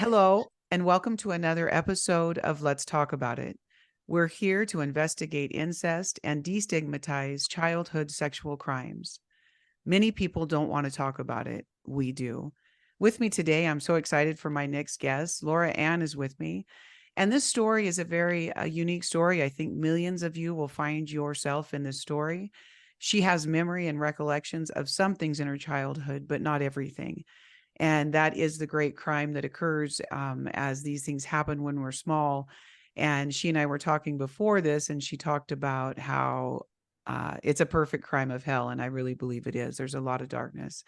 Hello, and welcome to another episode of Let's Talk About It. We're here to investigate incest and destigmatize childhood sexual crimes. Many people don't want to talk about it. We do. With me today, I'm so excited for my next guest. Laura Ann is with me. And this story is a very unique story. I think millions of you will find yourself in this story. She has memory and recollections of some things in her childhood, but not everything. And that is the great crime that occurs as these things happen when we're small. And she and I were talking before this, and she talked about how it's a perfect crime of hell. And I really believe it is. There's a lot of darkness.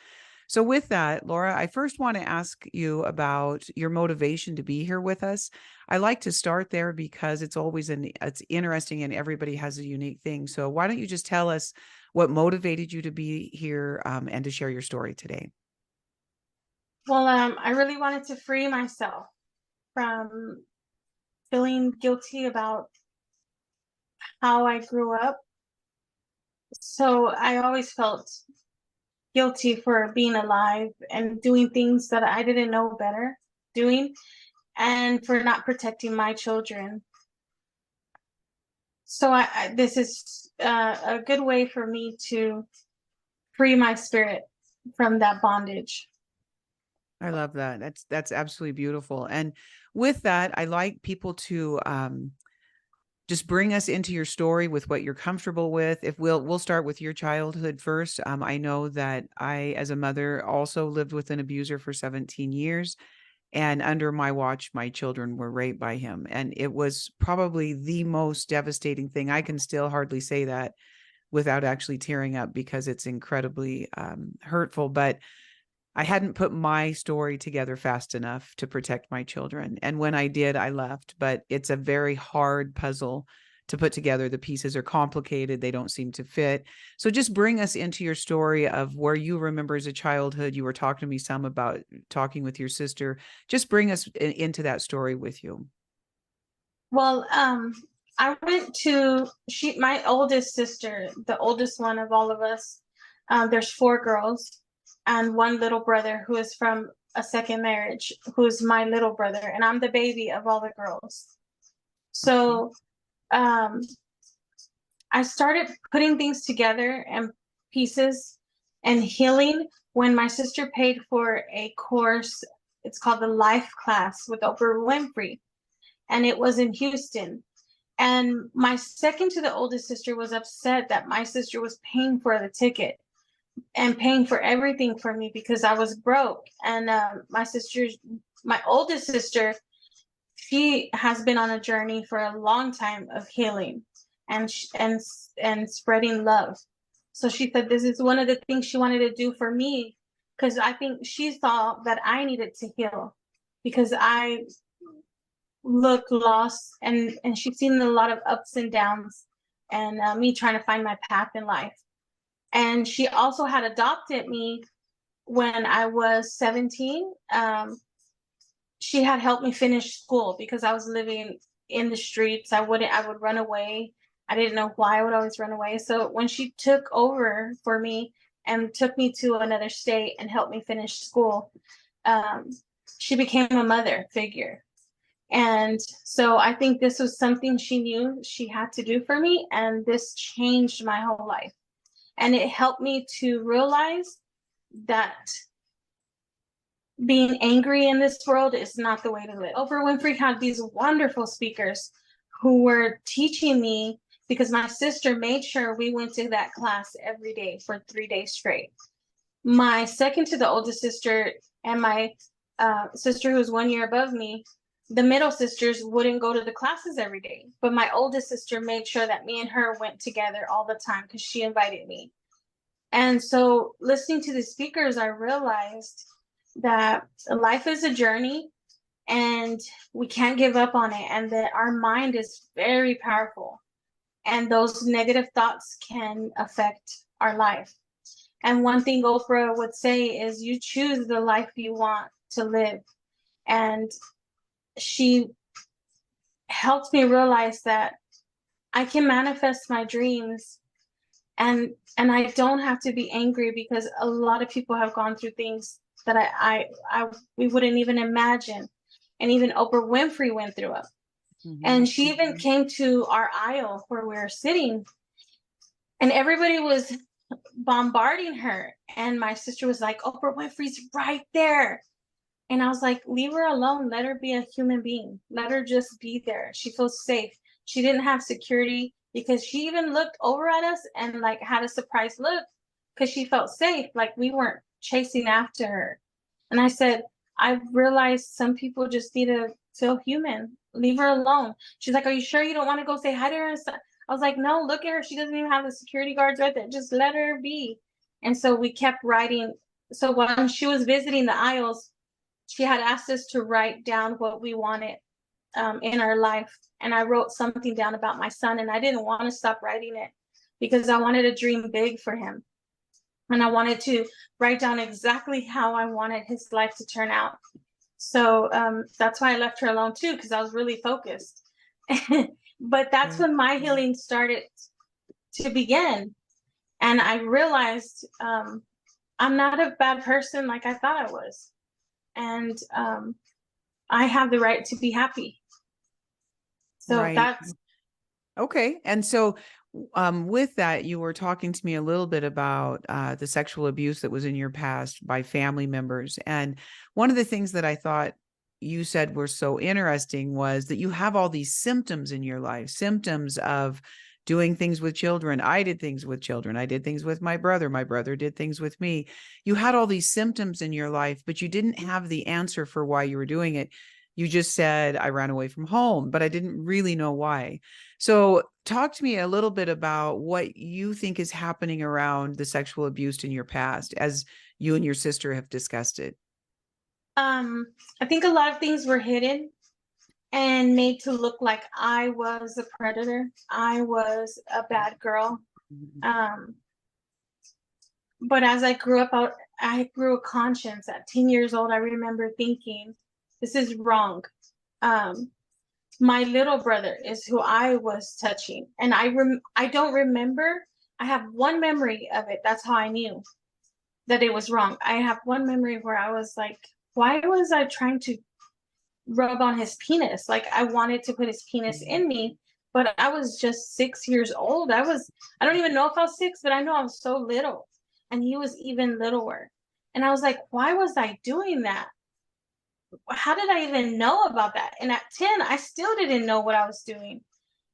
So with that, Laura, I first want to ask you about your motivation to be here with us. I like to start there because it's interesting and everybody has a unique thing. So why don't you just tell us what motivated you to be here and to share your story today? Well, I really wanted to free myself from feeling guilty about how I grew up. So I always felt guilty for being alive and doing things that I didn't know better doing, and for not protecting my children. So this is a good way for me to free my spirit from that bondage. I love that. That's absolutely beautiful. And with that, I like people to just bring us into your story with what you're comfortable with. If we'll start with your childhood first. I know that I, as a mother, also lived with an abuser for 17 years. And under my watch, my children were raped by him. And it was probably the most devastating thing. I can still hardly say that without actually tearing up because it's incredibly hurtful. But I hadn't put my story together fast enough to protect my children. And when I did, I left. But it's a very hard puzzle to put together. The pieces are complicated, they don't seem to fit. So just bring us into your story of where you remember as a childhood. You were talking to me some about talking with your sister. Just bring us into that story with you. Well, I went to my oldest sister, the oldest one of all of us. There's four girls and one little brother who is from a second marriage, who's my little brother, and I'm the baby of all the girls. Okay. So um, I started putting things together and pieces and healing when my sister paid for a course. It's called the Life Class with Oprah Winfrey, and it was in Houston. And my second to the oldest sister was upset that my sister was paying for the ticket and paying for everything for me because I was broke. And my oldest sister, she has been on a journey for a long time of healing and and spreading love. So she said this is one of the things she wanted to do for me, because I think she saw that I needed to heal because I look lost, and she's seen a lot of ups and downs, and me trying to find my path in life. And she also had adopted me when I was 17. She had helped me finish school because I was living in the streets. I would run away. I didn't know why I would always run away. So when she took over for me and took me to another state and helped me finish school, um, she became a mother figure. And so I think this was something she knew she had to do for me. And this changed my whole life. And it helped me to realize that being angry in this world is not the way to live. Oprah Winfrey had these wonderful speakers who were teaching me, because my sister made sure we went to that class every day for 3 days straight. My second to the oldest sister and my sister, who's 1 year above me, the middle sisters wouldn't go to the classes every day. But my oldest sister made sure that me and her went together all the time because she invited me. And so listening to the speakers, I realized that life is a journey and we can't give up on it, and that our mind is very powerful, and those negative thoughts can affect our life. And one thing Oprah would say is, you choose the life you want to live. And she helped me realize that I can manifest my dreams, and I don't have to be angry, because a lot of people have gone through things that I we wouldn't even imagine. and even Oprah Winfrey went through it. Mhm. And she even came to our aisle where we were sitting, and everybody was bombarding her. And my sister was like, Oprah Winfrey's right there. And I was like, leave her alone. Let her be a human being. Let her just be there. She feels safe. She didn't have security because she even looked over at us and like had a surprised look because she felt safe. Like we weren't chasing after her. And I said, I realized some people just need to feel human. Leave her alone. She's like, are you sure you don't want to go say hi to her? I was like, no, look at her. She doesn't even have the security guards right there. Just let her be. And so we kept writing. So when she was visiting the aisles, she had asked us to write down what we wanted in our life. And I wrote something down about my son, and I didn't want to stop writing it because I wanted to dream big for him. And I wanted to write down exactly how I wanted his life to turn out. So that's why I left her alone too, because I was really focused. But that's Right. when my healing started to begin. And I realized I'm not a bad person like I thought I was. And I have the right to be happy. So Right. that's Okay. And so, with that, you were talking to me a little bit about the sexual abuse that was in your past by family members. And one of the things that I thought you said were so interesting was that you have all these symptoms in your life, symptoms of doing things with children. I did things with children. I did things with my brother. My brother did things with me. You had all these symptoms in your life, but you didn't have the answer for why you were doing it. You just said, I ran away from home, but I didn't really know why. So, talk to me a little bit about what you think is happening around the sexual abuse in your past as you and your sister have discussed it. um I think a lot of things were hidden and made to look like I was a predator. I was a bad girl. Mhm. Um but as I grew up, I grew a conscience. At 10 years old, I remember thinking, this is wrong. Um my little brother is who I was touching, and I don't remember. I have one memory of it. That's how I knew that it was wrong. I have one memory where I was like, why was I trying to rub on his penis? Like I wanted to put his penis Mhm. in me, but I was just 6 years old. I don't even know if I was six, but I know I was so little. And he was even littler. And I was like, why was I doing that? How did I even know about that? And at 10, I still didn't know what I was doing.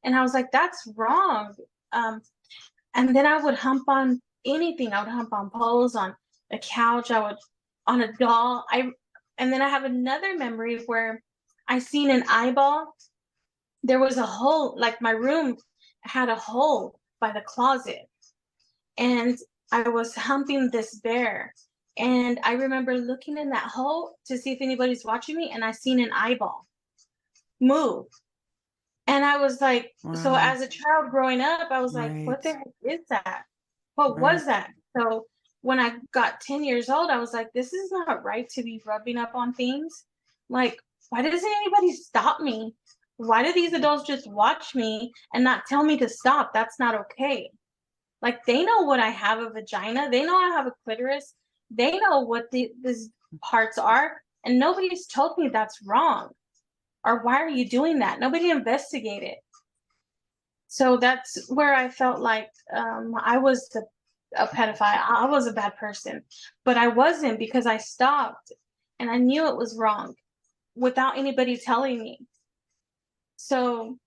And I was like, that's wrong. Um, and then I would hump on anything. I would hump on poles, on a couch, I would on a doll. And then I have another memory where I seen an eyeball. There was a hole, like my room had a hole by the closet. And I was humping this bear. And I remember looking in that hole to see if anybody's watching me, and I seen an eyeball move. And I was like, so Wow. as a child growing up, I was like, what the Right. heck is that? What Right. was that? So when I got 10 years old, I was like, this is not right to be rubbing up on things. Like, why doesn't anybody stop me? Why do these adults just watch me and not tell me to stop? That's not okay. Like, they know what I have a vagina, they know I have a clitoris, they know what these parts are, and nobody's told me that's wrong. Or why are you doing that? Nobody investigated. So that's where I felt like I was a pedophile. I was a bad person, but I wasn't because I stopped and I knew it was wrong without anybody telling me. So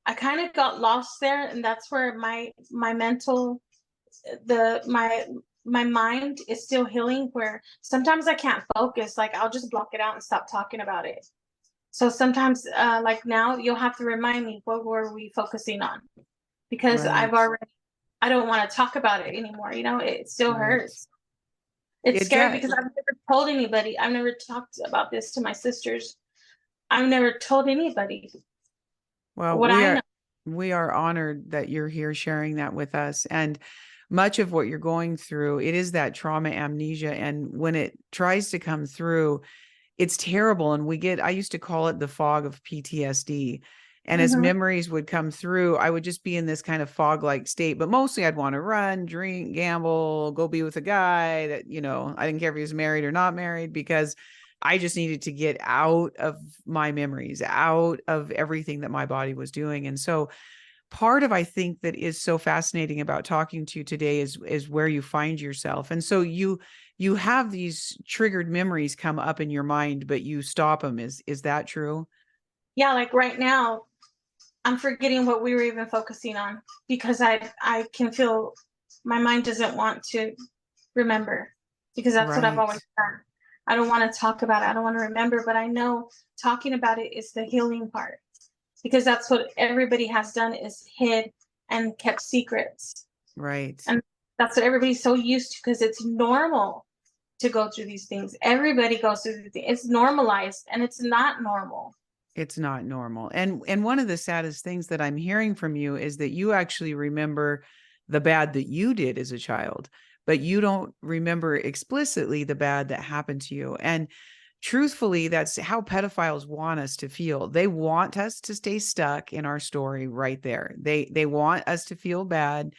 I kind of got lost there, and that's where my mental the my mind is still healing. Where sometimes I can't focus, like I'll just block it out and stop talking about it. So sometimes, like now, you'll have to remind me what were we focusing on, because Right. I don't want to talk about it anymore. It still Right. hurts. It's It scary does. because I've never told anybody. I've never talked about this to my sisters. I've never told anybody Well, what I know. we are honored that you're here sharing that with us. And much of what you're going through, it is that trauma amnesia. And when it tries to come through, it's terrible. And I used to call it the fog of PTSD. And as Hmm. memories would come through, I would just be in this kind of fog-like state. But mostly I'd want to run, drink, gamble, go be with a guy that, I didn't care if he was married or not married, because I just needed to get out of my memories, out of everything that my body was doing. And so part of, I think, that is so fascinating about talking to you today is where you find yourself. And so you have these triggered memories come up in your mind, but you stop them. Is that true? Yeah, like right now, I'm forgetting what we were even focusing on because I can feel my mind doesn't want to remember because that's what I've Right. always done. I don't want to talk about it. I don't want to remember, but I know talking about it is the healing part because that's what everybody has done is hid and kept secrets. Right. And that's what everybody's so used to because it's normal to go through these things. Everybody goes through these things. It's normalized and it's not normal. It's not normal. And one of the saddest things that I'm hearing from you is that you actually remember the bad that you did as a child, but you don't remember explicitly the bad that happened to you. And truthfully, that's how pedophiles want us to feel. They want us to stay stuck in our story right there. They want us to feel bad.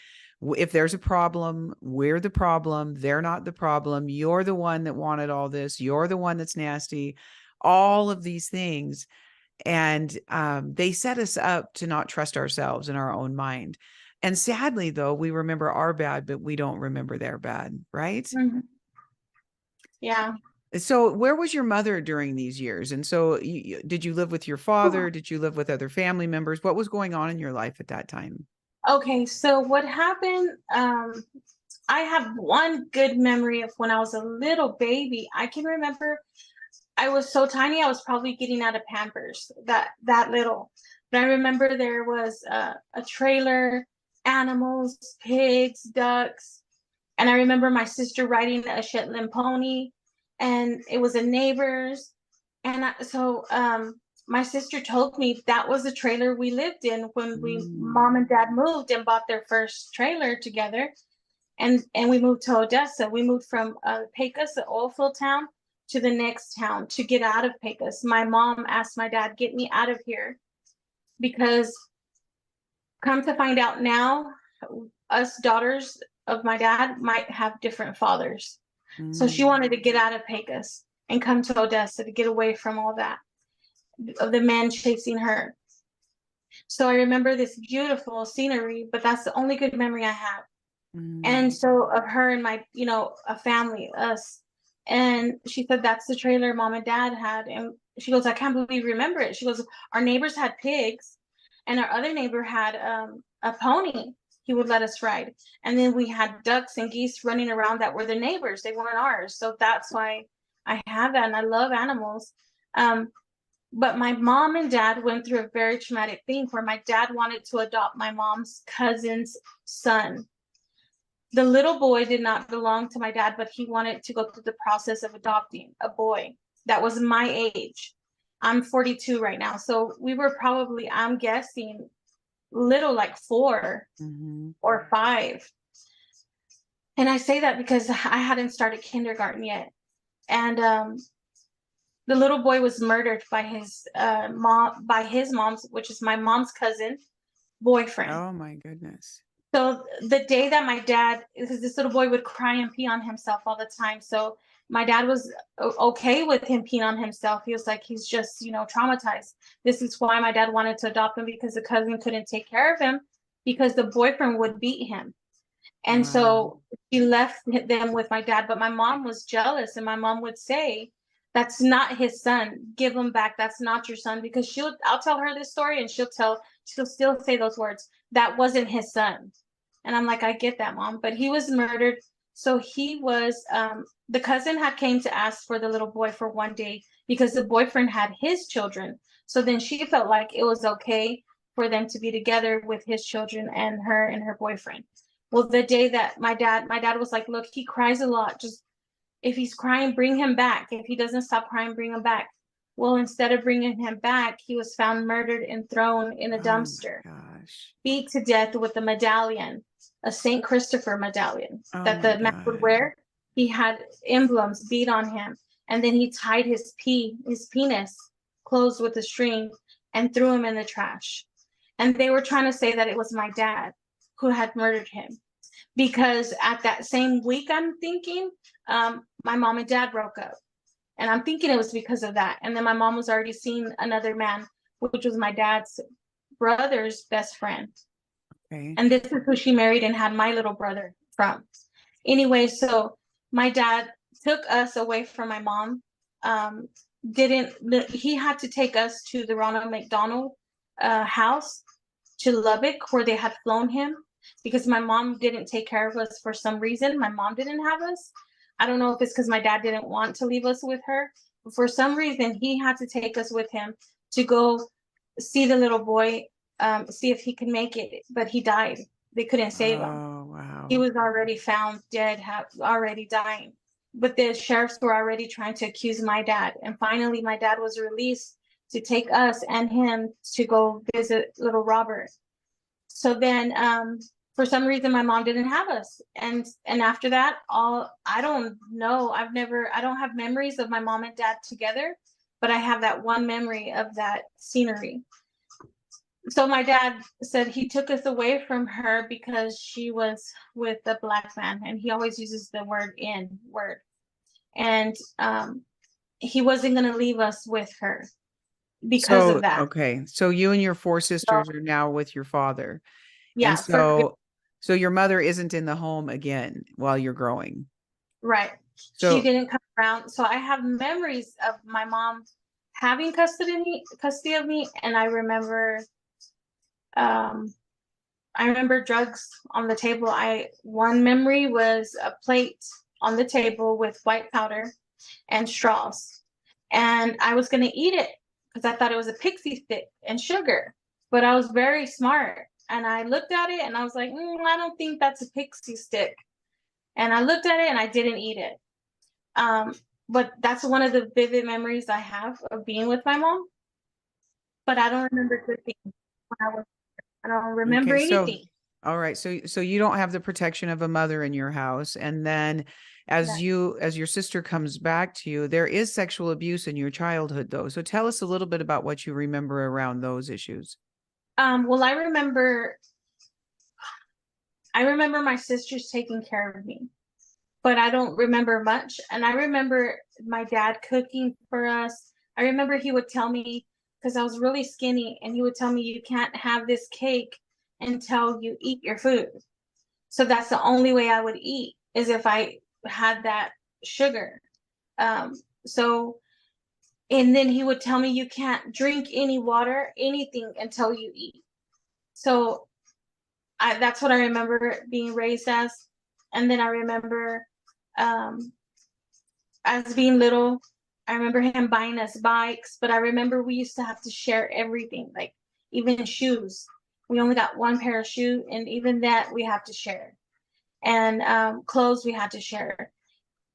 If there's a problem, we're the problem. They're not the problem. You're the one that wanted all this. You're the one that's nasty. All of these things, and they set us up to not trust ourselves in our own mind. And sadly, though, we remember our bad, but we don't remember their bad, right? Mhm. Yeah. So where was your mother during these years? And so did you live with your father? Did you live with other family members? What was going on in your life at that time? Okay, so what happened? I have one good memory of when I was a little baby. I can remember I was so tiny. I was probably getting out of Pampers. That little. But I remember there was a trailer, animals, pigs, ducks, and I remember my sister riding a Shetland pony, and it was a neighbor's. And my sister told me that was the trailer we lived in when we Mm, mom and dad moved and bought their first trailer together, and we moved to Odessa. We moved from Pecos, the oil field town, to the next town to get out of Pecos. My mom asked my dad, "Get me out of here," because come to find out now, us daughters of my dad might have different fathers. So she mm, wanted to get out of Pecos and come to Odessa to get away from all that of the men chasing her. So I remember this beautiful scenery, but that's the only good memory I have. And mm. so of her and my, a family, us. And she said that's the trailer mom and dad had. And she goes, I can't believe you remember it. She goes, our neighbors had pigs, and our other neighbor had a pony he would let us ride. And then we had ducks and geese running around that were the neighbors. They weren't ours. So that's why I have that. And I love animals. Um, but my mom and dad went through a very traumatic thing where my dad wanted to adopt my mom's cousin's son. The little boy did not belong to my dad, but he wanted to go through the process of adopting a boy that was my age. I'm 42 right now. So we were probably, I'm guessing, little like 4 or 5. And I say that because I hadn't started kindergarten yet. And the little boy was murdered by his mom's, which is my mom's cousin, boyfriend. Oh my goodness. So the day that my dad, because this little boy would cry and pee on himself all the time. So my dad was okay with him peeing on himself. He was like, he's just, traumatized. This is why my dad wanted to adopt him, because the cousin couldn't take care of him because the boyfriend would beat him. And Wow. so he left them with my dad. But my mom was jealous, and my mom would say, that's not his son. Give him back. That's not your son. Because I'll tell her this story, and she'll still say those words. That wasn't his son. And I'm like, I get that, mom. But he was murdered. So he was, the cousin had came to ask for the little boy for one day because the boyfriend had his children. So then she felt like it was okay for them to be together with his children and her boyfriend. Well, the day that my dad was like, look, he cries a lot. Just if he's crying, bring him back. If he doesn't stop crying, bring him back. Well, instead of bringing him back, he was found murdered and thrown in a Oh my dumpster, gosh. beat to death with a medallion, a St. Christopher medallion Oh that my the man would God. wear. He had emblems beat on him, and then he tied his penis closed with a string and threw him in the trash. And they were trying to say that it was my dad who had murdered him, because at that same week, I'm thinking, my mom and dad broke up. And I'm thinking it was because of that. And then my mom was already seeing another man, which was my dad's brother's best friend. Okay. And this is who she married and had my little brother from. Anyway, so my dad took us away from my mom. Didn't He had to take us to the Ronald McDonald house to Lubbock, where they had flown him, because my mom didn't take care of us for some reason. My mom didn't have us. I don't know if it's because my dad didn't want to leave us with her, but for some reason he had to take us with him to go see the little boy, see if he could make it, but he died. They couldn't save him. Oh, He wow. was already found dead, already dying. But the sheriffs were already trying to accuse my dad. And finally, my dad was released to take us and him to go visit little Robert. So then, for some reason, my mom didn't have us. And after that, I don't know. I don't have memories of my mom and dad together, but I have that one memory of that scenery. So my dad said he took us away from her because she was with a black man, and he always uses the word, and he wasn't going to leave us with her because of So, that. okay. So you and your four So sisters are now with your father. And yeah, for good. so your mother isn't in the home again while you're growing. Right. She So, didn't come around. So I have memories of my mom having custody of me, and um I remember drugs on the table. One memory was a plate on the table with white powder and straws. And I was gonna eat it because I thought it was a pixie stick and sugar. But I was very smart. And I looked at it and I was like, I don't think that's a pixie stick. And I looked at it and I didn't eat it. Um, but that's one of the vivid memories I have of being with my mom. But I don't remember good things when I don't remember okay. So, anything. all right. So you don't have the protection of a mother in your house. And then Yeah. as your sister comes back to you, there is sexual abuse in your childhood though. So tell us a little bit about what you remember around those issues. Well, I remember my sisters taking care of me, but I don't remember much. And I remember my dad cooking for us. I remember he would tell me, because I was really skinny, and he would tell me, you can't have this cake until you eat your food. So that's the only way I would eat, is if I had that sugar. Um, so, and then he would tell me, you can't drink any water, anything until you eat. So that's what I remember being raised as. And then I remember, um, as being little, I remember him buying us bikes, but I remember we used to have to share everything, like even shoes. We only got one pair of shoes, and even that we have to share. And clothes we had to share.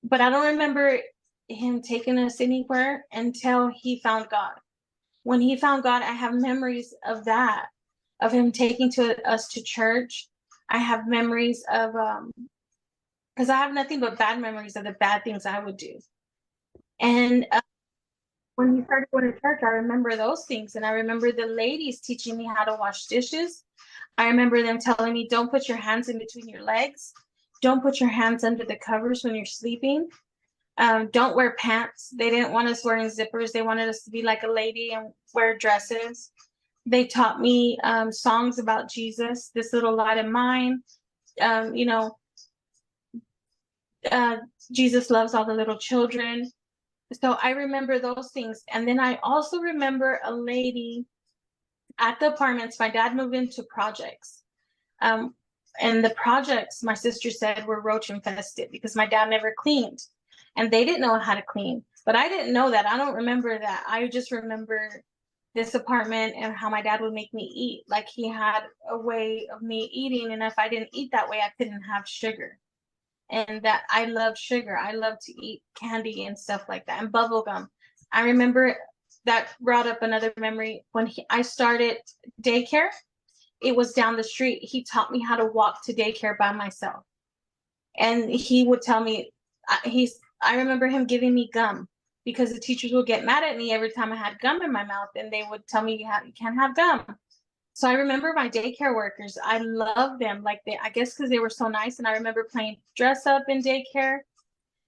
But I don't remember him taking us anywhere until he found God. When he found God, I have memories of that, of him taking us to church. I have memories of because I have nothing but bad memories of the bad things I would do. And when he started going to church, I remember those things. And I remember the ladies teaching me how to wash dishes. I remember them telling me, don't put your hands in between your legs. Don't put your hands under the covers when you're sleeping. Don't wear pants. They didn't want us wearing zippers. They wanted us to be like a lady and wear dresses. They taught me songs about Jesus, This Little Light of Mine, um, you know, uh, Jesus loves all the little children. So I remember those things. And then I also remember a lady at the apartments. My dad moved into projects. Um, and the projects, my sister said, were roach infested because my dad never cleaned. And they didn't know how to clean. But I didn't know that. I don't remember that. I just remember this apartment and how my dad would make me eat. Like he had a way of me eating. And if I didn't eat that way, I couldn't have sugar. And that I love sugar. I love to eat candy and stuff like that, and bubble gum. I remember that brought up another memory when I started daycare. It was down the street. He taught me how to walk to daycare by myself, and he would tell me I remember him giving me gum because the teachers would get mad at me every time I had gum in my mouth, and they would tell me you can't have gum. So I remember my daycare workers. I love them. Like I guess because they were so nice. And I remember playing dress up in daycare.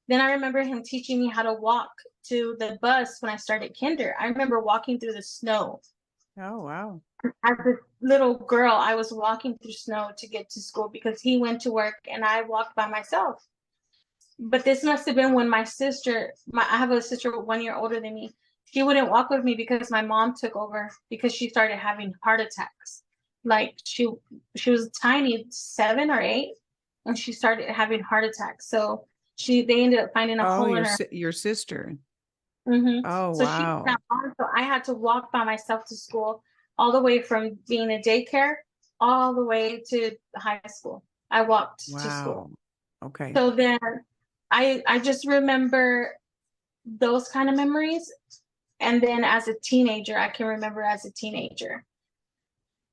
Then I remember him teaching me how to walk to the bus when I started kinder. I remember walking through the snow. Oh, wow. As a little girl, I was walking through snow to get to school because he went to work and I walked by myself. But this must have been when my sister, I have a sister 1 year older than me. She wouldn't walk with me because my mom took over because she started having heart attacks. Like she was tiny, 7 or 8, and she started having heart attacks. So they ended up finding a Oh, hole in her. your sister. Oh, So she was wow. not on, so I had to walk by myself to school, all the way from being a daycare all the way to high school. I walked to Wow. school. Okay. So then I just remember those kind of memories. And then as a teenager, I can remember as a teenager.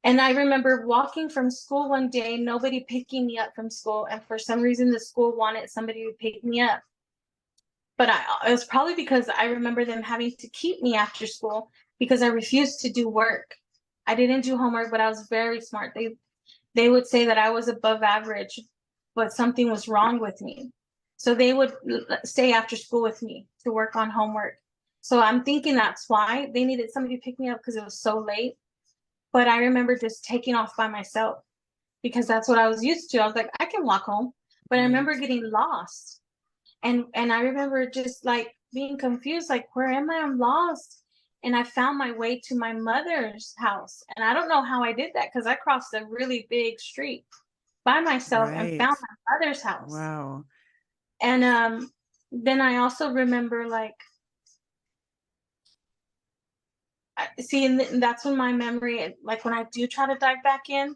And I remember walking from school one day, nobody picking me up from school. And for some reason, the school wanted somebody to pick me up. But it was probably because I remember them having to keep me after school because I refused to do work. I didn't do homework, but I was very smart. They would say that I was above average, but something was wrong with me. So they would stay after school with me to work on homework. So I'm thinking that's why they needed somebody to pick me up because it was so late. But I remember just taking off by myself because that's what I was used to. I was like, I can walk home. But I Right. remember getting lost. And I remember just like being confused, like, where am I? I'm lost. And I found my way to my mother's house. And I don't know how I did that because I crossed a really big street by myself and Right. found my mother's house. Wow. And then I also remember, like, see, and that's when my memory, like, when I do try to dive back in,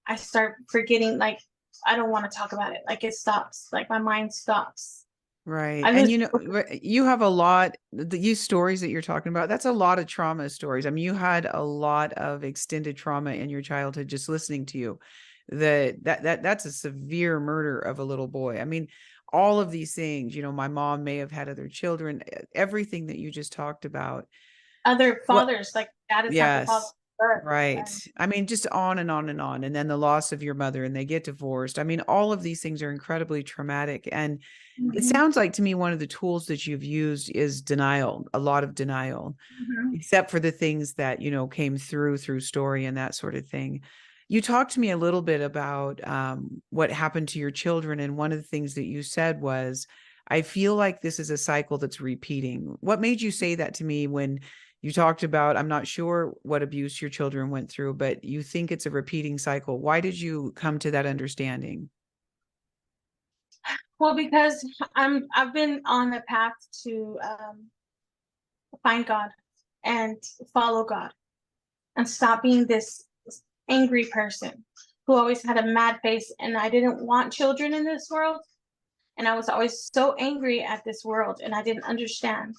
I start forgetting, like, I don't want to talk about it. Like, it stops, like, my mind stops. Right. I And lose. you have a lot, you stories that you're talking about. That's a lot of trauma stories. I mean, you had a lot of extended trauma in your childhood just listening to you. That's a severe murder of a little boy. I mean, all of these things, my mom may have had other children, everything that you just talked about. Other What fathers, like, that is not the father Yes. of birth. Right. And I mean, just on and on and on. And then the loss of your mother and they get divorced. I mean, all of these things are incredibly traumatic. And it mhm, sounds like to me one of the tools that you've used is denial, a lot of denial, mhm. except for the things that, came through story and that sort of thing. You talked to me a little bit about what happened to your children. And one of the things that you said was, I feel like this is a cycle that's repeating. What made you say that to me when you talked about, I'm not sure what abuse your children went through, but you think it's a repeating cycle? Why did you come to that understanding? Well, because I've been on a path to find God and follow God and stop being this angry person who always had a mad face. And I didn't want children in this world. And I was always so angry at this world and I didn't understand.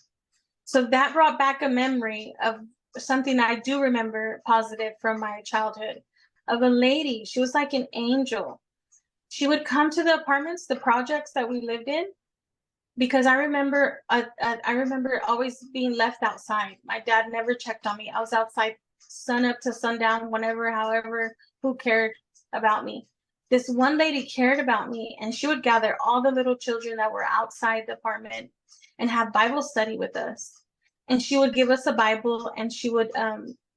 So that brought back a memory of something I do remember positive from my childhood, of a lady. She was like an angel. She would come to the apartments, the projects that we lived in, because I remember always being left outside. My dad never checked on me. I was outside sun up to sundown, whenever, however, who cared about me. This one lady cared about me, and she would gather all the little children that were outside the apartment and have Bible study with us. And she would give us a Bible, and she would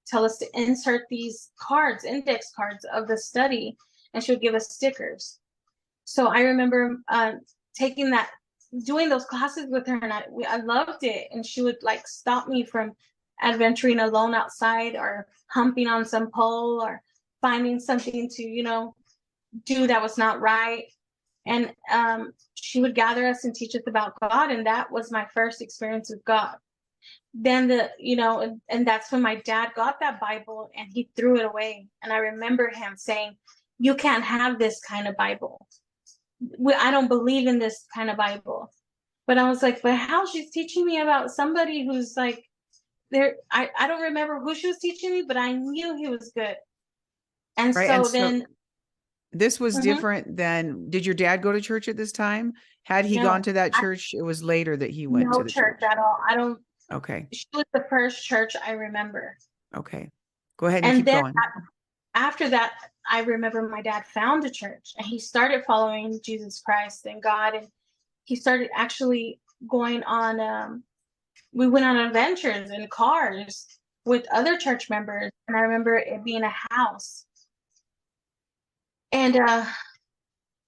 tell us to insert these cards, index cards of the study, and she would give us stickers. So I remember taking that, doing those classes with her, and I loved it. And she would, like, stop me from adventuring alone outside or humping on some pole or finding something to, do that was not right. And she would gather us and teach us about God, and that was my first experience with God. Then and that's when my dad got that Bible and he threw it away. And I remember him saying, "You can't have this kind of Bible. I don't believe in this kind of Bible." But I was like, but how? She's teaching me about somebody who's like there. I don't remember who she was teaching me, but I knew he was good. And Right. And so so then, this was mhm, different than, did your dad go to church at this time? Had he gone no, to that church? It was later that he went to no the church church. at all. I don't. Okay. She was the first church I remember. Okay. Go ahead and And keep then going. after that, I remember my dad found a church and he started following Jesus Christ and God, and he started actually going on We went on adventures in cars with other church members, and I remember it being a house. And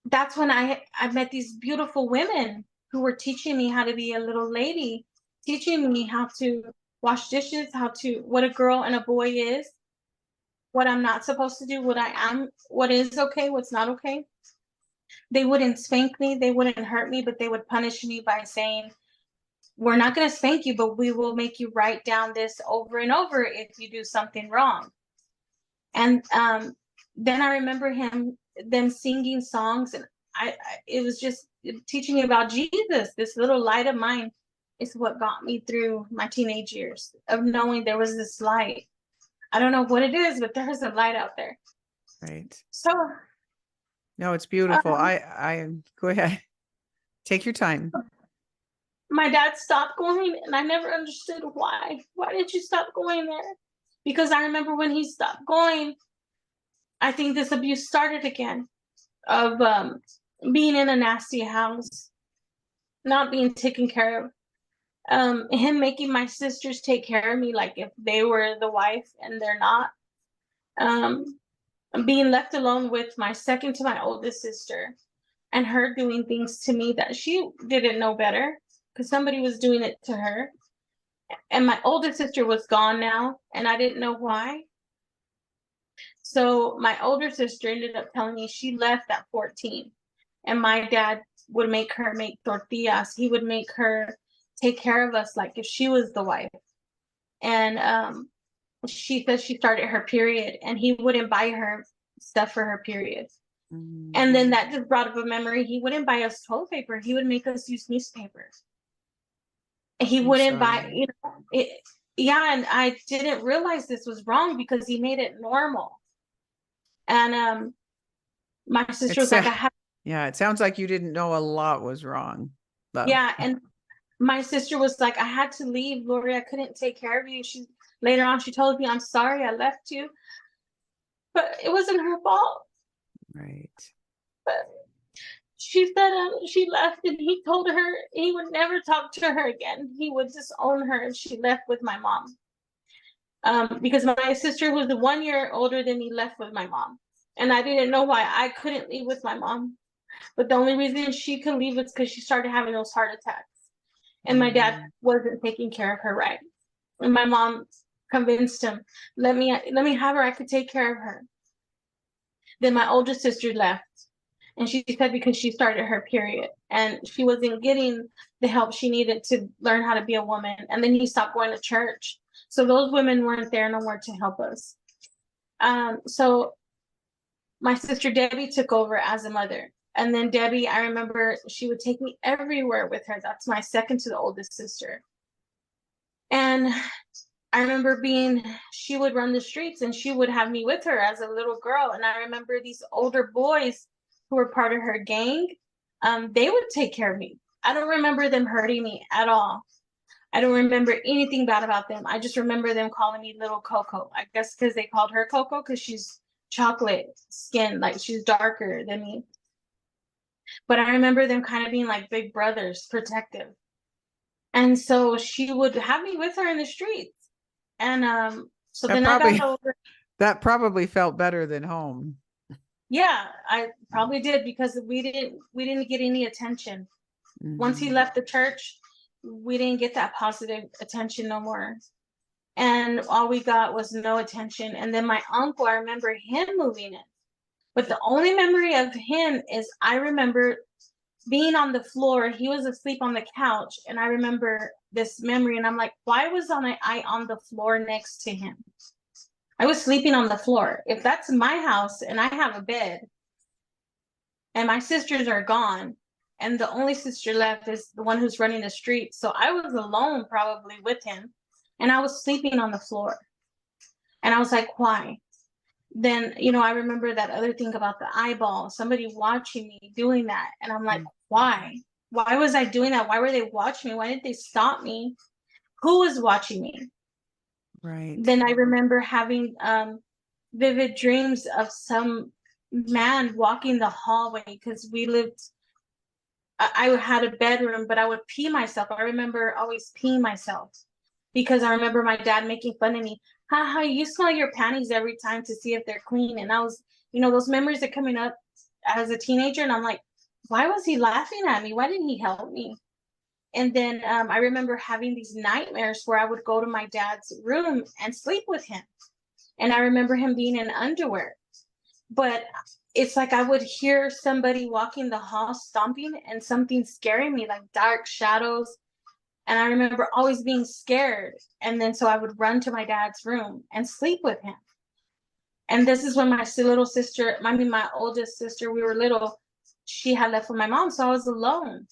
that's when I met these beautiful women who were teaching me how to be a little lady, teaching me how to wash dishes, what a girl and a boy is, what I'm not supposed to do, what I am, what is okay, what's not okay. They wouldn't spank me, they wouldn't hurt me, but they would punish me by saying, we're not going to spank you, but we will make you write down this over and over if you do something wrong. And then I remember them singing songs, and it was just teaching me about Jesus. This little light of mine is what got me through my teenage years, of knowing there was this light. I don't know what it is, but there is a light out there. Right. So No, it's beautiful. I go ahead. Take your time. my dad stopped going, and I never understood why. Why did you stop going there? Because I remember when he stopped going, I think this abuse started again, of being in a nasty house, not being taken care of. Him making my sisters take care of me like if they were the wife and they're not. Being left alone with my second to my oldest sister, and her doing things to me that she didn't know better because somebody was doing it to her. And my oldest sister was gone now, and I didn't know why. So my older sister ended up telling me she left at 14, and my dad would make her make tortillas. He would make her take care of us like if she was the wife. And she said she started her period, and he wouldn't buy her stuff for her period. Mm. And then that just brought up a memory. He wouldn't buy us toilet paper. He would make us use newspapers. He wouldn't buy, it. Yeah, and I didn't realize this was wrong because he made it normal. And my sister was like, yeah, it sounds like you didn't know a lot was wrong. Love. Yeah, and my sister was like, I had to leave, Lori. I couldn't take care of you. Later on, she told me, I'm sorry I left you. But it wasn't her fault. Right. But she said she left, and he told her he would never talk to her again. He would disown her, and she left with my mom. Because my sister, who was 1 year older than me, left with my mom. And I didn't know why I couldn't leave with my mom. But the only reason she could leave was because she started having those heart attacks. And my dad wasn't taking care of her right. And my mom convinced him, let me have her, I could take care of her. Then my older sister left. And she said because she started her period and she wasn't getting the help she needed to learn how to be a woman. And then he stopped going to church. So those women weren't there no more to help us. So my sister Debbie took over as a mother. And then Debbie, I remember she would take me everywhere with her. That's my second to the oldest sister. And I remember she would run the streets and she would have me with her as a little girl. And I remember these older boys who were part of her gang, they would take care of me. I don't remember them hurting me at all. I don't remember anything bad about them. I just remember them calling me little Coco. I guess because they called her Coco because she's chocolate skin, like she's darker than me. But I remember them kind of being like big brothers, protective. And so she would have me with her in the streets. And so then I got over. That probably felt better than home. Yeah, I probably did because we didn't get any attention. Once he left the church, we didn't get that positive attention no more. And all we got was no attention. And then my uncle, I remember him moving in. But the only memory of him is I remember being on the floor. He was asleep on the couch. And I remember this memory. And I'm like, why was I on the floor next to him? I was sleeping on the floor. If that's my house and I have a bed and my sisters are gone and the only sister left is the one who's running the street. So I was alone probably with him and I was sleeping on the floor. And I was like, why? Then, I remember that other thing about the eyeball, somebody watching me doing that. And I'm like, why? Why was I doing that? Why were they watching me? Why didn't they stop me? Who was watching me? Right. Then I remember having vivid dreams of some man walking the hallway because we lived I had a bedroom, but I would pee myself. I remember always peeing myself because I remember my dad making fun of me. Haha, you smell your panties every time to see if they're clean. And I was, those memories are coming up as a teenager. And I'm like, why was he laughing at me? Why didn't he help me? And then I remember having these nightmares where I would go to my dad's room and sleep with him. And I remember him being in underwear. But it's like I would hear somebody walking the hall stomping and something scaring me, like dark shadows. And I remember always being scared. And then so I would run to my dad's room and sleep with him. And this is when my little sister, I mean, my oldest sister, we were little, she had left with my mom. So I was alone.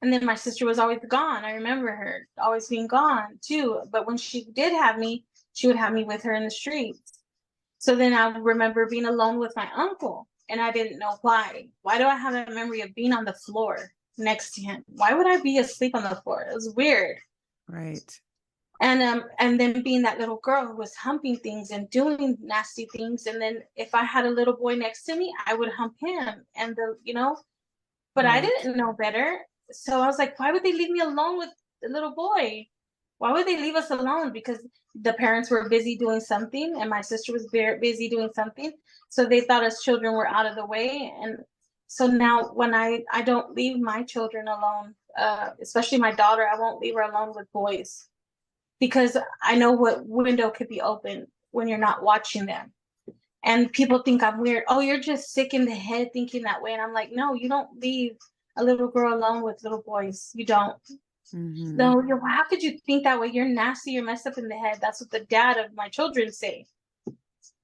And then my sister was always gone. I remember her always being gone too. But when she did have me, she would have me with her in the streets. So then I remember being alone with my uncle, and I didn't know why. Why do I have a memory of being on the floor next to him? Why would I be asleep on the floor? It was weird. Right. And then being that little girl who was humping things and doing nasty things. And then if I had a little boy next to me, I would hump him. And but I Right. didn't know better. So I was like, why would they leave me alone with the little boy? Why would they leave us alone? Because the parents were busy doing something and my sister was very busy doing something. So they thought us children were out of the way. And so now when I don't leave my children alone, especially my daughter, I won't leave her alone with boys because I know what window could be open when you're not watching them. And people think I'm weird. Oh, you're just sick in the head thinking that way. And I'm like, no, you don't leave a little girl alone with little boys. You don't. Mm-hmm. No, how could you think that way? You're nasty. You're messed up in the head. That's what the dad of my children say.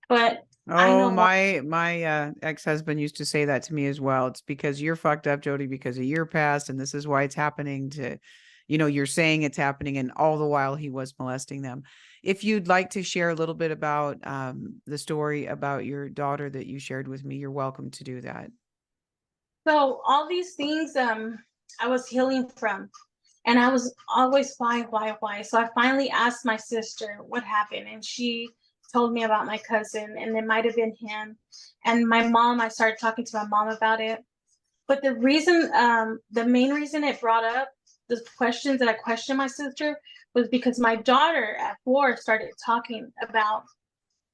But I Oh, know why. my ex-husband used to say that to me as well. It's because you're fucked up, Jody, because of your past, and this is why it's happening to, you're saying it's happening, and all the while he was molesting them. If you'd like to share a little bit about the story about your daughter that you shared with me, you're welcome to do that. So all these things I was healing from. And I was always, why? So I finally asked my sister what happened, and she told me about my cousin, and it might have been him. And my mom, I started talking to my mom about it. But the main reason it brought up the questions that I questioned my sister was because my daughter at 4 started talking about,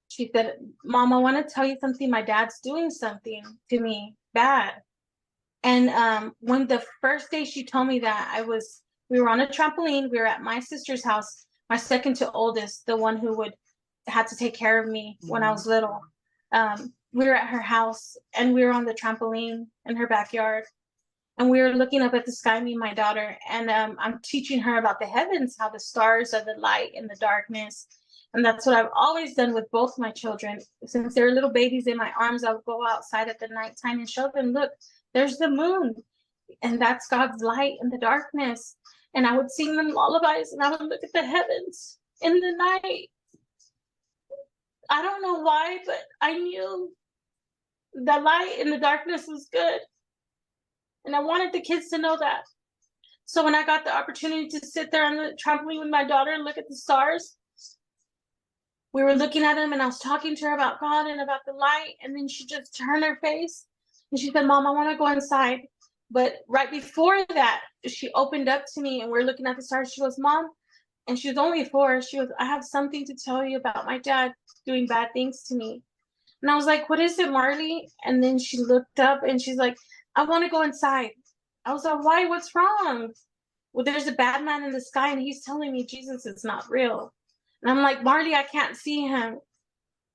she said, Mom, I want to tell you something. My dad's doing something to me bad. And when the first day she told me that, we were on a trampoline. We were at my sister's house, my second to oldest, the one who had to take care of me when I was little. We were at her house and we were on the trampoline in her backyard. And we were looking up at the sky, me and my daughter. And I'm teaching her about the heavens, how the stars are the light in the darkness. And that's what I've always done with both my children. Since they were little babies in my arms, I would go outside at the nighttime and show them, look, there's the moon. And that's God's light in the darkness. And I would sing them lullabies and I would look at the heavens in the night. I don't know why, but I knew the light in the darkness was good. And I wanted the kids to know that. So when I got the opportunity to sit there on the trampoline with my daughter and look at the stars, we were looking at them and I was talking to her about God and about the light. And then she just turned her face and she said, Mom, I want to go inside. But right before that, she opened up to me and we're looking at the stars. She goes, Mom, and she was only 4. She goes, I have something to tell you about my dad doing bad things to me. And I was like, what is it, Marley? And then she looked up and she's like, I want to go inside. I was like, why? What's wrong? Well, there's a bad man in the sky and he's telling me Jesus is not real. And I'm like, Marley, I can't see him.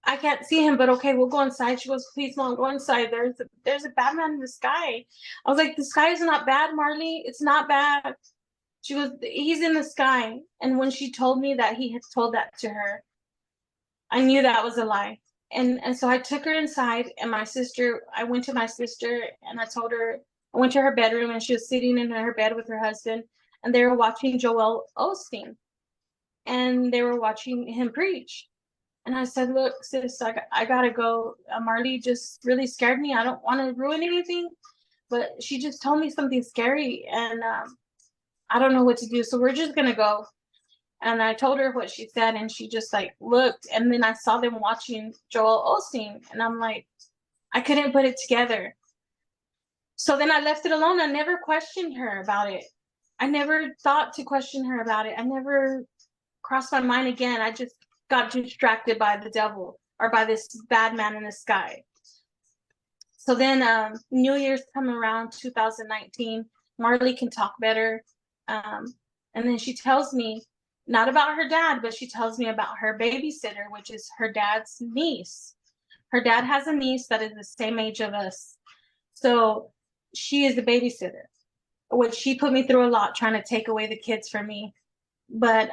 I can't see him, but okay, we'll go inside. She goes, please, Mom, go inside. There's a bad man in the sky. I was like, the sky is not bad, Marley. It's not bad. She goes, he's in the sky. And when she told me that he had told that to her, I knew that was a lie. And so I took her inside and I went to my sister and I told her, I went to her bedroom and she was sitting in her bed with her husband and they were watching Joel Osteen and they were watching him preach. And I said, look, sis, I gotta go. Marley just really scared me. I don't want to ruin anything, but she just told me something scary and I don't know what to do. So we're just gonna go. And I told her what she said and she just like looked and then I saw them watching Joel Osteen and I'm like, I couldn't put it together. So then I left it alone. I never questioned her about it. I never thought to question her about it. I never crossed my mind again. I just got distracted by the devil or by this bad man in the sky. So then New Year's come around 2019. Marley can talk better. And then she tells me, not about her dad, but she tells me about her babysitter, which is her dad's niece. Her dad has a niece that is the same age of us. So she is the babysitter, which she put me through a lot trying to take away the kids from me. But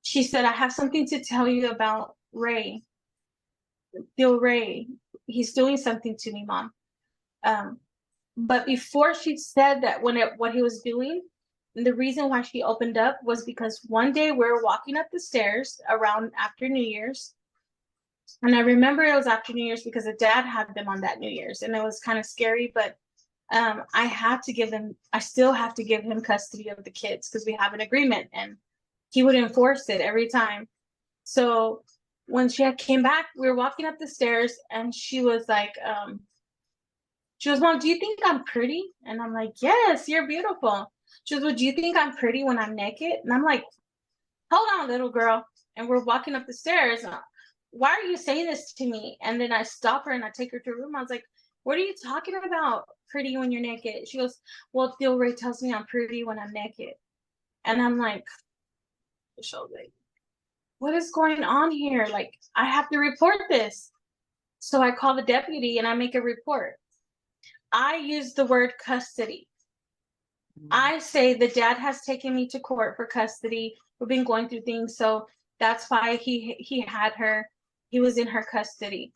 she said, I have something to tell you about Ray. Bill Ray. He's doing something to me, Mom. But before she said that, what he was doing, the reason why she opened up was because one day we were walking up the stairs around after New Year's. And I remember it was after New Year's because the dad had them on that New Year's, and it was kind of scary, but I still have to give him custody of the kids because we have an agreement, and he would enforce it every time. So when she came back, we were walking up the stairs, and she was like, Mom, do you think I'm pretty? And I'm like, yes, you're beautiful. She goes, well, do you think I'm pretty when I'm naked? And I'm like, hold on, little girl. And we're walking up the stairs. Why are you saying this to me? And then I stop her and I take her to her room. I was like, what are you talking about, pretty when you're naked? She goes, well, Bill Ray tells me I'm pretty when I'm naked. And I'm like, what is going on here? Like, I have to report this. So I call the deputy and I make a report. I use the word custody. I say the dad has taken me to court for custody. We've been going through things, so that's why he had her. He was in her custody.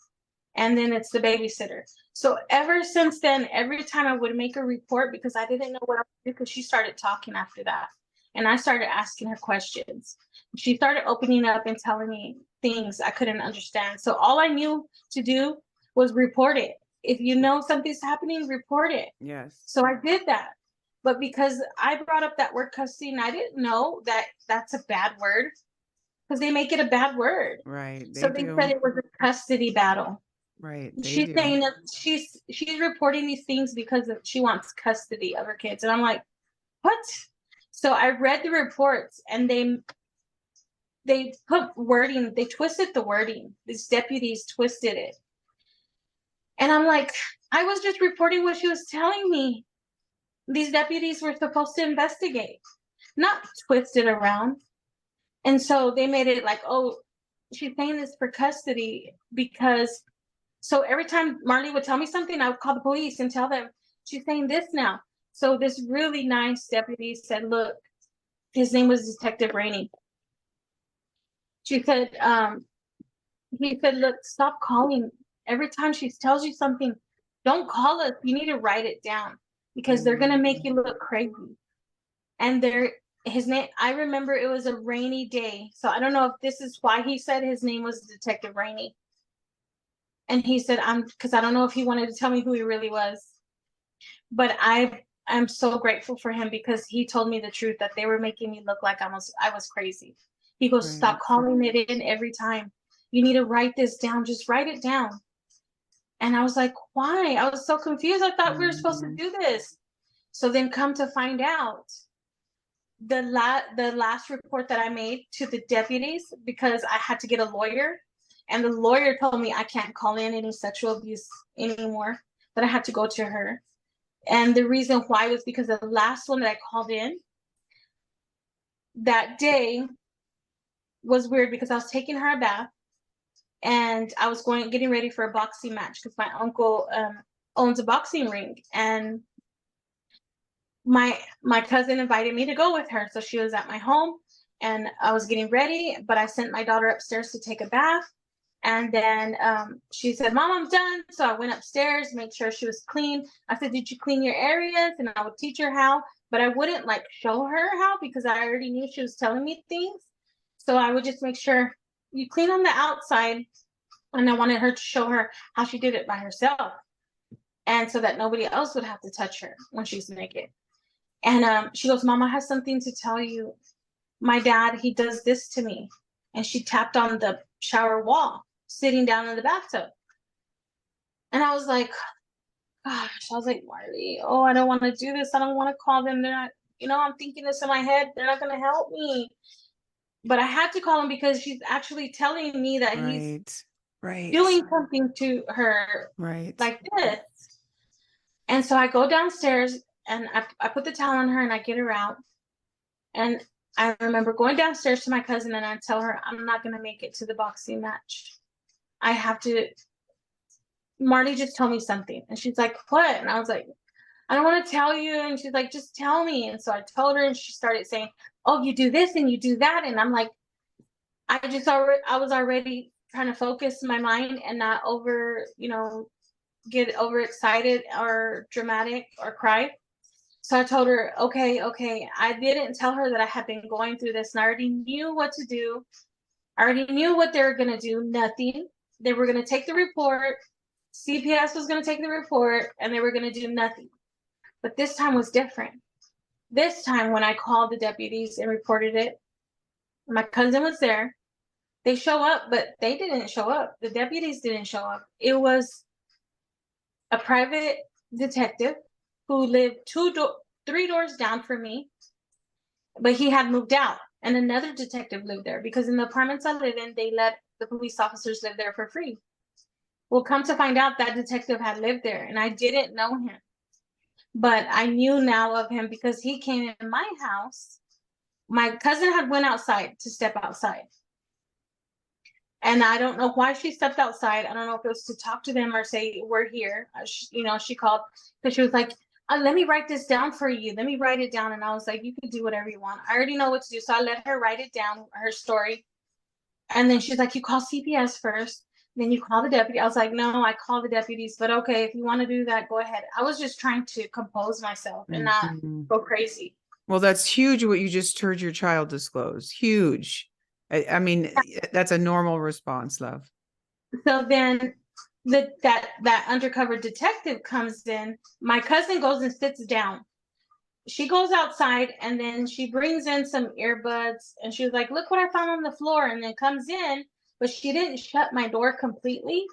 And then it's the babysitter. So ever since then, every time I would make a report, because I didn't know what I would do, because she started talking after that. And I started asking her questions. She started opening up and telling me things I couldn't understand. So all I knew to do was report it. If you know something's happening, report it. Yes. So I did that. But because I brought up that word custody, and I didn't know that that's a bad word, because they make it a bad word. Right. So they said it was a custody battle. Right. She's saying that she's reporting these things because she wants custody of her kids. And I'm like, what? So I read the reports, and they put wording, they twisted the wording. These deputies twisted it. And I'm like, I was just reporting what she was telling me. These deputies were supposed to investigate, not twist it around. And so they made it like, oh, she's saying this for custody because, so every time Marley would tell me something, I would call the police and tell them, she's saying this now. So this really nice deputy said, look, his name was Detective Rainey. She said, he said, look, stop calling. Every time she tells you something, don't call us. You need to write it down because they're going to make you look crazy. And his name, I remember it was a rainy day. So I don't know if this is why he said his name was Detective Rainey. And he said, because I don't know if he wanted to tell me who he really was. But I'm so grateful for him because he told me the truth, that they were making me look like I was crazy. He goes, stop calling it in every time. You need to write this down. Just write it down. And I was like, why? I was so confused. I thought we were supposed to do this. So then come to find out, the last report that I made to the deputies, because I had to get a lawyer, and the lawyer told me I can't call in any sexual abuse anymore, that I had to go to her. And the reason why was because the last one that I called in that day was weird, because I was taking her a bath and I was getting ready for a boxing match because my uncle owns a boxing ring, and my cousin invited me to go with her. So she was at my home and I was getting ready, but I sent my daughter upstairs to take a bath. And then she said, Mom, I'm done. So I went upstairs, made sure she was clean. I said, did you clean your areas? And I would teach her how, but I wouldn't like show her how, because I already knew she was telling me things. So I would just make sure you clean on the outside. And I wanted her to show her how she did it by herself. And so that nobody else would have to touch her when she's naked. And she goes, Mom, I have something to tell you. My dad, he does this to me. And she tapped on the shower wall, sitting down in the bathtub. And I was like, gosh, I was like, Marley, oh, I don't want to do this. I don't want to call them. They're not, I'm thinking this in my head. They're not going to help me. But I had to call him because she's actually telling me that he's Right. Right. doing something to her Right. like this. And so I go downstairs and I put the towel on her and I get her out. And I remember going downstairs to my cousin and I tell her, I'm not going to make it to the boxing match. I have to. Marty just told me something. And she's like, what? And I was like, I don't want to tell you. And she's like, just tell me. And so I told her and she started saying, oh, you do this and you do that. And I'm like, I was already trying to focus my mind and not get overexcited or dramatic or cry. So I told her, okay, okay. I didn't tell her that I had been going through this and I already knew what to do. I already knew what they were going to do. Nothing. They were going to take the report. CPS was going to take the report and they were going to do nothing. But this time was different. This time when I called the deputies and reported it, my cousin was there. They show up, but they didn't show up. The deputies didn't show up. It was a private detective who lived 3 doors down from me, but he had moved out. And another detective lived there because in the apartments I live in, they let the police officers live there for free. Well, come to find out that detective had lived there and I didn't know him. But I knew now of him because he came in my house. My cousin had went outside to step outside. And I don't know why she stepped outside. I don't know if it was to talk to them or say, we're here. She called because she was like, let me write this down for you. Let me write it down. And I was like, you can do whatever you want. I already know what to do. So I let her write it down, her story. And then she's like, you call CPS first. Then you call the deputy. I was like, no, I call the deputies. But okay, if you want to do that, go ahead. I was just trying to compose myself and not Mhm. go crazy. Well, that's huge what you just heard your child disclose. Huge. I mean, that's a normal response, love. So then that undercover detective comes in. My cousin goes and sits down. She goes outside and then she brings in some earbuds and she was like, look what I found on the floor, and then comes in, but she didn't shut my door completely.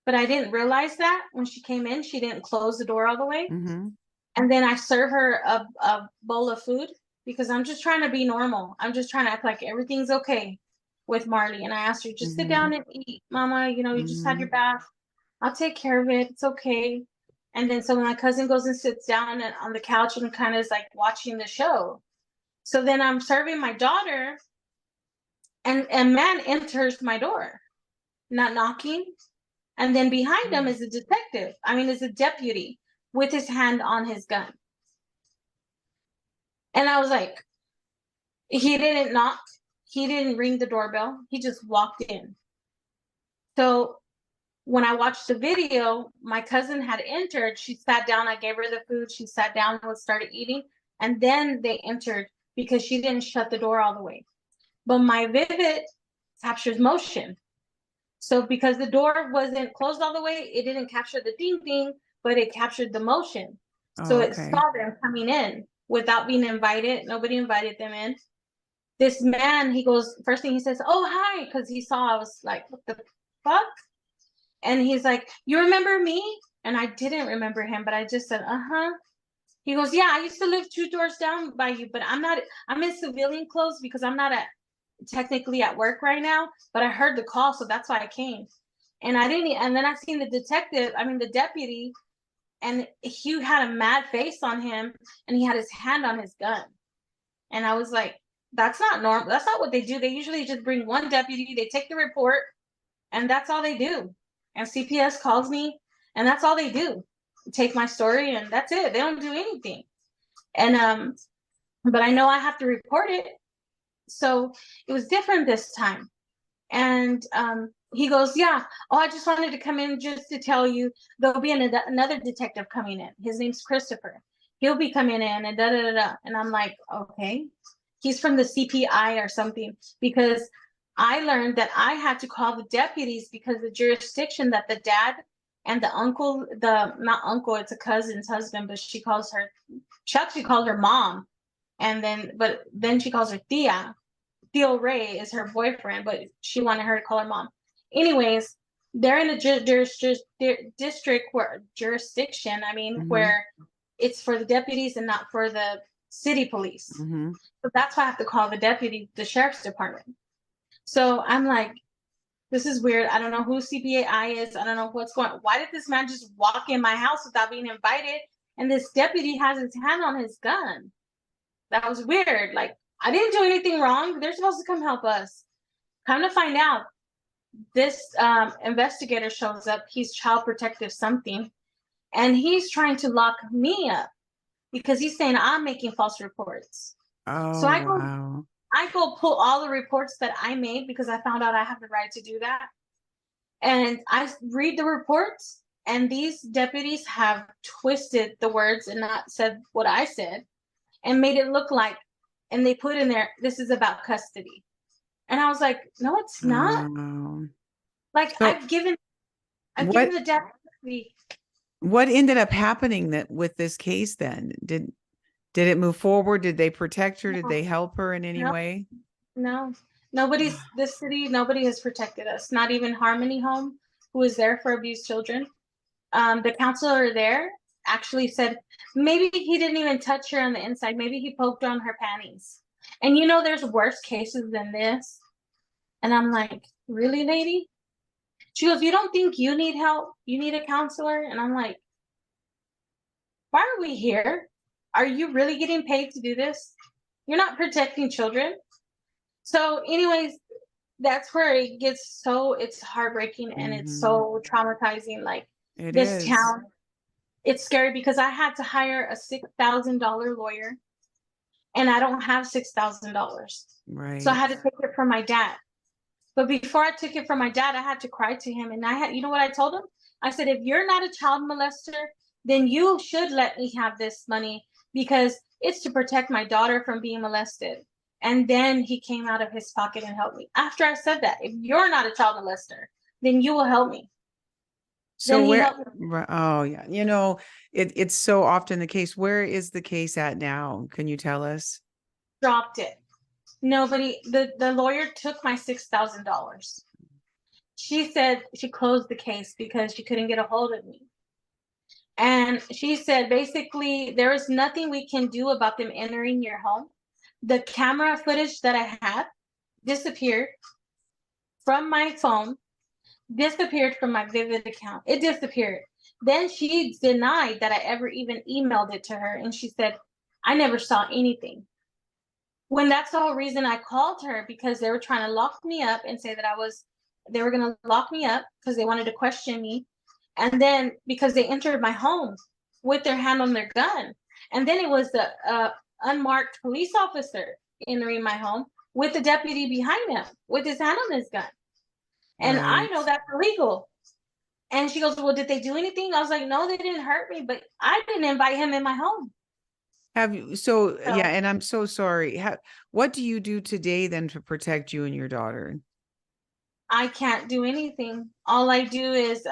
But I didn't realize that when she came in, she didn't close the door all the way. Mm-hmm. And then I serve her a bowl of food because I'm just trying to be normal. I'm just trying to act like everything's okay with Marley. And I asked her, just sit Mm-hmm. down and eat, Mama. You just had Mm-hmm. your bath. I'll take care of it. It's okay. And then so my cousin goes and sits down and on the couch and kind of is like watching the show. So then I'm serving my daughter, and a man enters my door, not knocking. And then behind him is a detective. Is a deputy with his hand on his gun. And I was like, he didn't knock. He didn't ring the doorbell. He just walked in. So when I watched the video, my cousin had entered. She sat down. I gave her the food. She sat down and started eating. And then they entered because she didn't shut the door all the way. But my Vivid captures motion. So because the door wasn't closed all the way, it didn't capture the ding ding, but it captured the motion. Oh, So it okay. saw them coming in without being invited. Nobody invited them in. This man, he goes, first thing he says, oh, hi, because he saw I was like, what the fuck? And he's like, you remember me? And I didn't remember him, but I just said, uh-huh. He goes, yeah, I used to live 2 doors down by you, but I'm in civilian clothes because I'm not technically at work right now, but I heard the call, so that's why I came. And then I seen the deputy, and he had a mad face on him, and he had his hand on his gun. And I was like, that's not normal. That's not what they do. They usually just bring one deputy, they take the report, and that's all they do. And CPS calls me, and that's all they do. Take my story, and that's it. They don't do anything. And but I know I have to report it. So it was different this time. And he goes, yeah, oh, I just wanted to come in just to tell you there'll be another detective coming in. His name's Christopher. He'll be coming in and da da da da. And I'm like, okay. He's from the CPI or something, because I learned that I had to call the deputies because the jurisdiction that the dad and the uncle, not uncle, it's a cousin's husband, but she actually calls her mom. But then she calls her Tia. Theo Ray is her boyfriend, but she wanted her to call her mom. Anyways, they're in a district where jurisdiction, I mean, Mm-hmm. where it's for the deputies and not for the city police. Mm-hmm. So that's why I have to call the sheriff's department. So I'm like, this is weird. I don't know who CPAI is. I don't know what's going on. Why did this man just walk in my house without being invited? And this deputy has his hand on his gun. That was weird. Like, I didn't do anything wrong. They're supposed to come help us. Come to find out, this investigator shows up. He's child protective something. And he's trying to lock me up because he's saying I'm making false reports. So Oh, wow. I go pull all the reports that I made because I found out I have the right to do that. And I read the reports, and these deputies have twisted the words and not said what I said and made it look like, and they put in there, this is about custody. And I was like, no, it's not. Oh. Like So I've given what the deputy. what ended up happening that with this case then? Did it move forward? Did they protect her? Did No, they help her in any no, way? no. Nobody's this city, nobody has protected us. Not even Harmony Home, who is there for abused children. The counselor there actually said maybe he didn't even touch her on the inside. Maybe he poked her on her panties. And there's worse cases than this. And I'm like, really, lady? She goes, you don't think you need help? You need a counselor? And I'm like, why are we here? Are you really getting paid to do this? You're not protecting children. So, anyways, that's where it gets it's heartbreaking and it's Mm-hmm. so traumatizing. Like, It this is. town, it's scary because I had to hire a $6,000 lawyer and I don't have $6,000. So I Right. had to take it from my dad. But before I took it from my dad, I had to cry to him. And you know what I told him? I said, if you're not a child molester, then you should let me have this money because it's to protect my daughter from being molested. And then he came out of his pocket and helped me. After I said that, if you're not a child molester, then you will help me. So Then he where, helped me. oh yeah, it's so often the case. Where is the case at now? Can you tell us? Dropped it. Nobody, the lawyer took my $6,000. She said she closed the case because she couldn't get a hold of me. And she said basically there is nothing we can do about them entering your home. The camera footage that I had disappeared from my phone, disappeared from my Vivid account. It disappeared. Then she denied that I ever even emailed it to her. And she said, I never saw anything. When that's the whole reason I called her, because they were trying to lock me up and say that they were going to lock me up because they wanted to question me. And then because they entered my home with their hand on their gun. And then it was the unmarked police officer entering my home with the deputy behind him with his hand on his gun. And I Right. know that's illegal. And she goes, well, did they do anything? I was like, no, they didn't hurt me, but I didn't invite him in my home. Have you, so yeah, So and I'm so sorry. What do you do today then to protect you and your daughter? I can't do anything. All I do is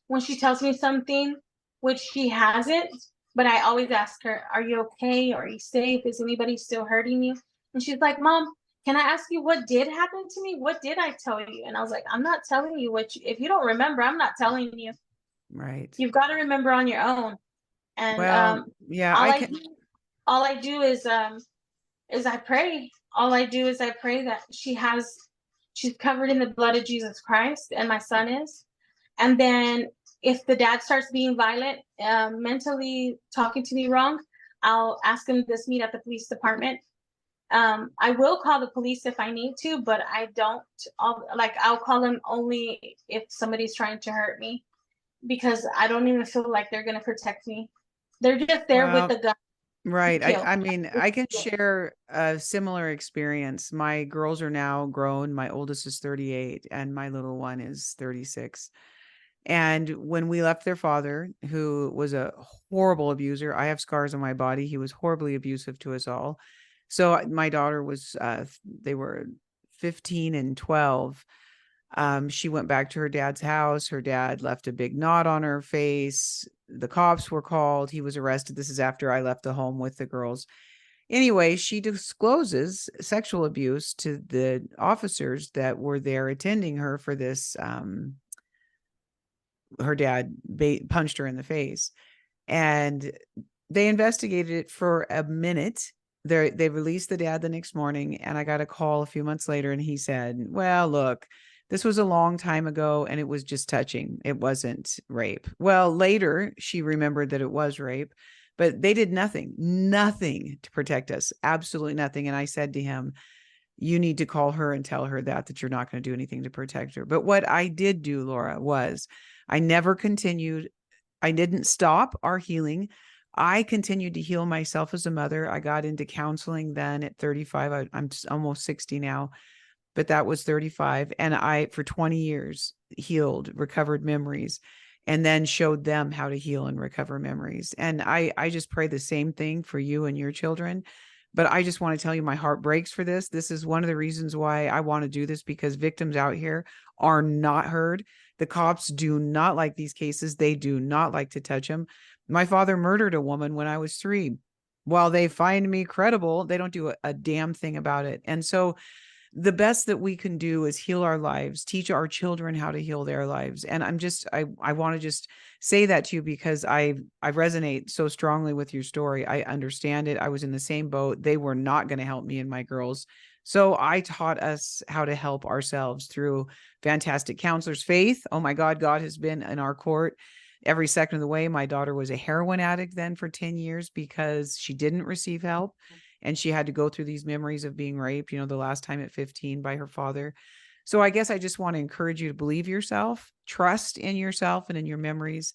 when she tells me something, which she hasn't, but I always ask her, are you okay? Are you safe? Is anybody still hurting you? And she's like, Mom, can I ask you what did happen to me? What did I tell you? And I was like, I'm not telling you if you don't remember, I'm not telling you. Right. You've got to remember on your own. And Well, yeah, all I I can. do, all I do is I pray. All I do is I pray that she's covered in the blood of Jesus Christ, and my son is. And then if the dad starts being violent, mentally talking to me wrong, I'll ask him to meet at the police department. I will call the police if I need to, but I don't. I'll call them only if somebody's trying to hurt me because I don't even feel like they're gonna protect me. They're just there with Well, the gun to right. I kill. I mean, I can share a similar experience. My girls are now grown. My oldest is 38 and my little one is 36. And when we left their father, who was a horrible abuser, I have scars on my body. He was horribly abusive to us all. So my daughter was they were 15 and 12. She went back to her dad's house. Her dad left a big knot on her face. The cops were called. He was arrested. This is after I left the home with the girls. Anyway, she discloses sexual abuse to the officers that were there attending her for this her dad punched her in the face. And they investigated it for a minute. They released the dad the next morning, and I got a call a few months later, and he said, well, look, this was a long time ago, and it was just touching. It wasn't rape. Well, later she remembered that it was rape, but they did nothing to protect us. Absolutely nothing. And I said to him, you need to call her and tell her that you're not going to do anything to protect her. But what I did do, Laura, was I never continued. I didn't stop our healing. I continued to heal myself as a mother. I got into counseling then at 35. I'm almost 60 now, but that was 35. And I, for 20 years, healed, recovered memories, and then showed them how to heal and recover memories. And I just pray the same thing for you and your children. But I just want to tell you, my heart breaks for this. This is one of the reasons why I want to do this, because victims out here are not heard. The cops do not like these cases. They do not like to touch them. My father murdered a woman when I was 3. While they find me credible, they don't do a damn thing about it. And so the best that we can do is heal our lives, teach our children how to heal their lives. And I want to just say that to you, because I resonate so strongly with your story. I understand it. I was in the same boat. They were not going to help me and my girls. So I taught us how to help ourselves through fantastic counselors. Faith, oh my God, God has been in our court every second of the way. My daughter was a heroin addict then for 10 years because she didn't receive help. And she had to go through these memories of being raped, the last time at 15 by her father. So I guess I just want to encourage you to believe yourself, trust in yourself and in your memories,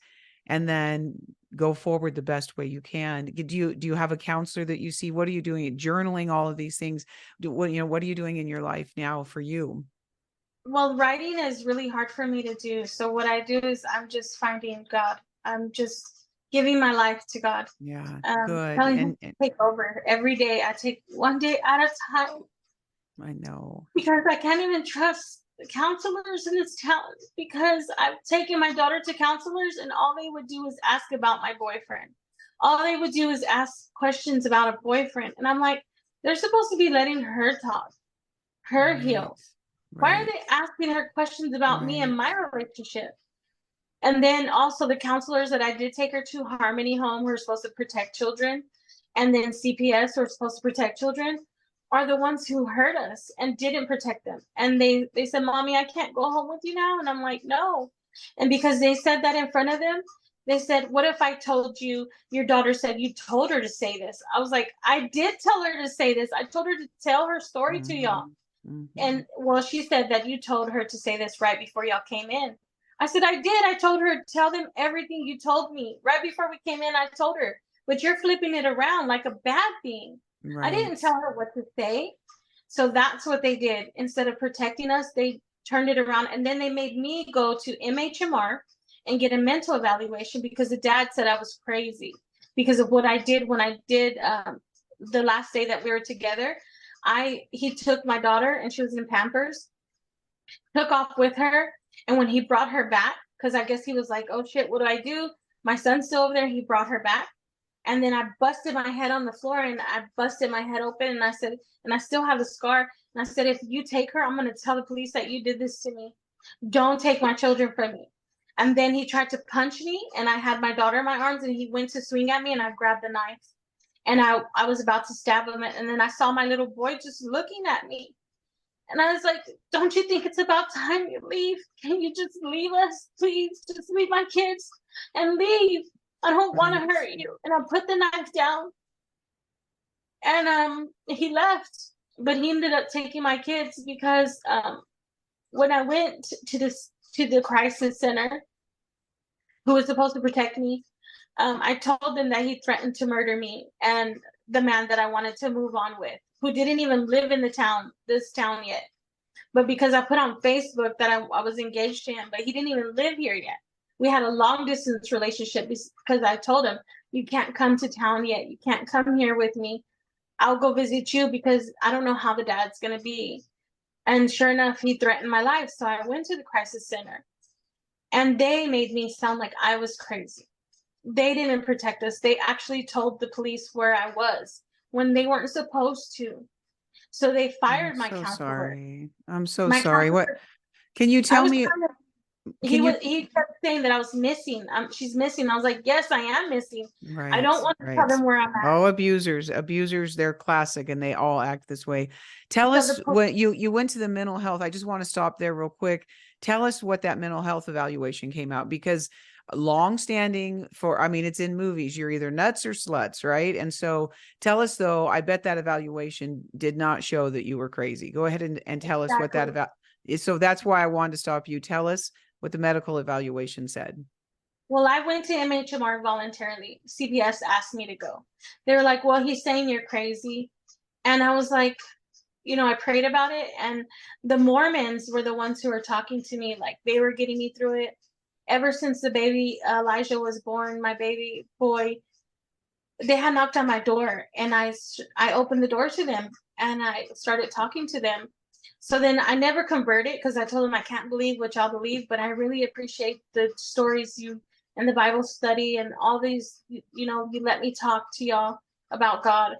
and then go forward the best way you can. Do you have a counselor that you see? What are you doing? Journaling, all of these things. What are you doing in your life now for you? Well, writing is really hard for me to do. So what I do is I'm just finding God. I'm just giving my life to God. Yeah, good. Telling him And to take over every day. I take one day at a time I know. because I can't even trust the counselors in this town, because I've taken my daughter to counselors and all they would do is ask about my boyfriend. All they would do is ask questions about a boyfriend. And I'm like, they're supposed to be letting her talk, her Right. heal. Why are Right. they asking her questions about me and Right. my relationship? And then also the counselors that I did take her to, Harmony Home, who are supposed to protect children, and then CPS, who are supposed to protect children, are the ones who hurt us and didn't protect them. And they said, Mommy, I can't go home with you now. And I'm like, no. And because they said that in front of them, they said, what if I told you your daughter said you told her to say this? I was like, I did tell her to say this. I told her to tell her story to y'all. Mm-hmm. Mm-hmm. And well, she said that you told her to say this right before y'all came in. I said, I did. I told her, tell them everything you told me. Right before we came in, I told her, but you're flipping it around like a bad thing. I didn't Right. tell her what to say. So that's what they did. Instead of protecting us, they turned it around. And then they made me go to MHMR and get a mental evaluation because the dad said I was crazy because of what I did when I did the last day that we were together. He took my daughter and she was in Pampers, took off with her, and when he brought her back, because I guess he was like, oh shit, what do I do? My son's still over there. He brought her back. And then I busted my head on the floor and I busted my head open and I said, and I still have the scar. And I said, if you take her, I'm gonna tell the police that you did this to me. Don't take my children from me. And then he tried to punch me and I had my daughter in my arms and he went to swing at me and I grabbed the knife. And I was about to stab him. And then I saw my little boy just looking at me. And I was like, don't you think it's about time you leave? Can you just leave us? Please, just leave my kids and leave. I don't want to Right. hurt you. And I put the knife down and he left. But he ended up taking my kids because when I went to the crisis center, who was supposed to protect me, I told them that he threatened to murder me and the man that I wanted to move on with, who didn't even live in this town yet. But because I put on Facebook that I was engaged to him, but he didn't even live here yet. We had a long distance relationship because I told him, you can't come to town yet. You can't come here with me. I'll go visit you because I don't know how the dad's going to be. And sure enough, he threatened my life. So I went to the crisis center and they made me sound like I was crazy. They didn't protect us. They actually told the police where I was when they weren't supposed to. So they I'm fired my so counselor. sorry. I'm so My sorry. What counselor, can you I tell was me? trying to. Can you He kept saying that I was missing. She's missing. I was like, yes, I am missing. I Right, don't want to tell right. them where I'm at. Oh, abusers, they're classic and they all act this way. Tell So us what you went to the mental health. I just want to stop there real quick. Tell us what that mental health evaluation came out because long standing I mean, it's in movies. You're either nuts or sluts, right? And so tell us though, I bet that evaluation did not show that you were crazy. Go ahead and tell us what that exactly. about is. So that's why I wanted to stop you. Tell us what the medical evaluation said. Well, I went to MHMR voluntarily. CPS asked me to go. They were like, well, he's saying you're crazy. And I was like, I prayed about it. And the Mormons were the ones who were talking to me. Like they were getting me through it. Ever since the baby Elijah was born, my baby boy, they had knocked on my door and I opened the door to them and I started talking to them. So then I never converted because I told them I can't believe what y'all believe, but I really appreciate the stories you and the Bible study and all these, you let me talk to y'all about God.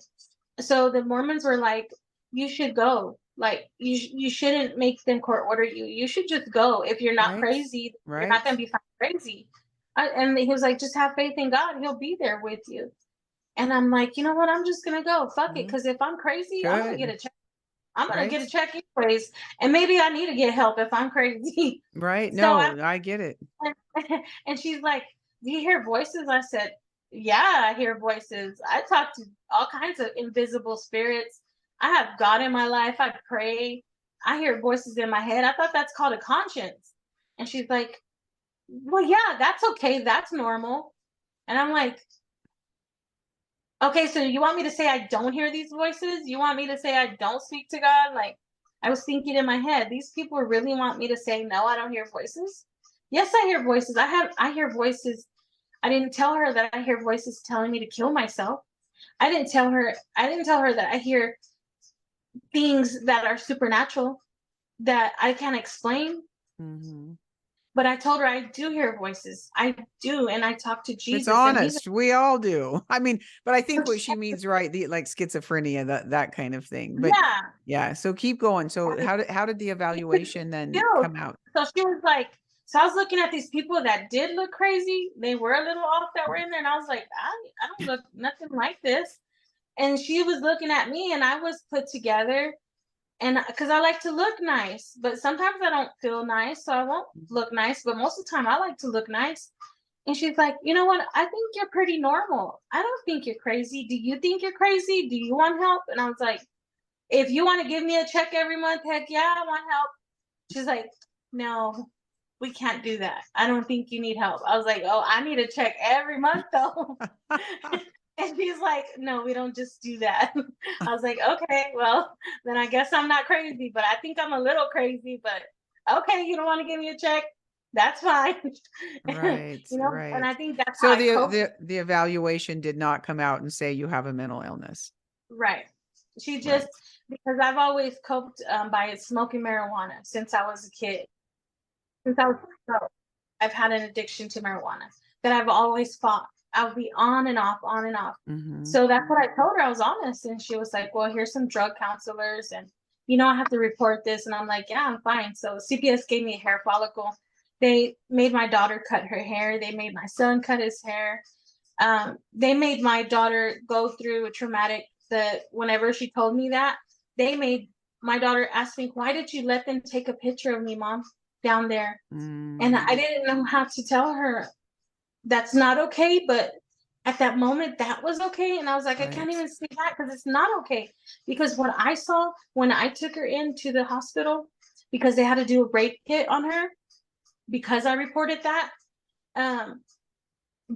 So the Mormons were like, you should go. Like you shouldn't make them court order you. You should just go. If you're not Right? crazy, you're not Right? gonna be found crazy. And he was like, just have faith in God. He'll be there with you. And I'm like, you know what? I'm just gonna go. Fuck it. Mhm. Because if I'm crazy, I'm gonna get Good. a check. I'm gonna Right? get a check anyways. And maybe I need to get help if I'm crazy. Right. So I No, I get it. and she's like, do you hear voices? I said, yeah, I hear voices. I talk to all kinds of invisible spirits. I have God in my life. I pray. I hear voices in my head. I thought that's called a conscience. And she's like, well, yeah, that's okay. That's normal. And I'm like, okay, so you want me to say I don't hear these voices? You want me to say I don't speak to God? Like, I was thinking in my head, these people really want me to say no, I don't hear voices? Yes, I hear voices. I hear voices. I didn't tell her that I hear voices telling me to kill myself. I didn't tell her that I hear things that are supernatural that I can't explain. Mhm. But I told her I do hear voices. I do, and I talk to It's Jesus, and he's honest. We all do. I mean, but I think what she means, right, the like schizophrenia, that kind of thing. But yeah. yeah, so keep going. So how did the evaluation then Still, come out? so she was like, so I was looking at these people that did look crazy. They were a little off that were in there, and I was like, I don't look nothing like this. And she was looking at me, and I was put together, and because I like to look nice, but sometimes I don't feel nice, so I won't look nice. But most of the time, I like to look nice. And she's like, you know what? I think you're pretty normal. I don't think you're crazy. Do you think you're crazy? Do you want help? And I was like, if you want to give me a check every month, heck yeah, I want help. She's like, no, we can't do that. I don't think you need help. I was like, oh, I need a check every month though. And she's like, no, we don't just do that. I was like, okay, well, then I guess I'm not crazy, but I think I'm a little crazy, but okay, you don't want to give me a check. That's fine. Right, And right. I think that's how So I cope. the evaluation did not come out and say you have a mental illness. Right. She just, Right. because I've always coped by smoking marijuana since I was a kid. Since I was so, I've had an addiction to marijuana that I've always fought. I'll be on and off, on and off. Mhm. So that's what I told her. I was honest, and she was like, "Well, here's some drug counselors, and I have to report this." And I'm like, "Yeah, I'm fine." So CPS gave me a hair follicle. They made my daughter cut her hair. They made my son cut his hair. They made my daughter go through a traumatic. The Whenever she told me that, they made my daughter ask me, "Why did you let them take a picture of me, mom, down there?" And I Mm, didn't know how to tell her that's not okay, but at that moment that was okay. And I was like, I can't right. even say that because it's not okay. Because what I saw when I took her into the hospital, because they had to do a rape kit on her, because I reported that, um,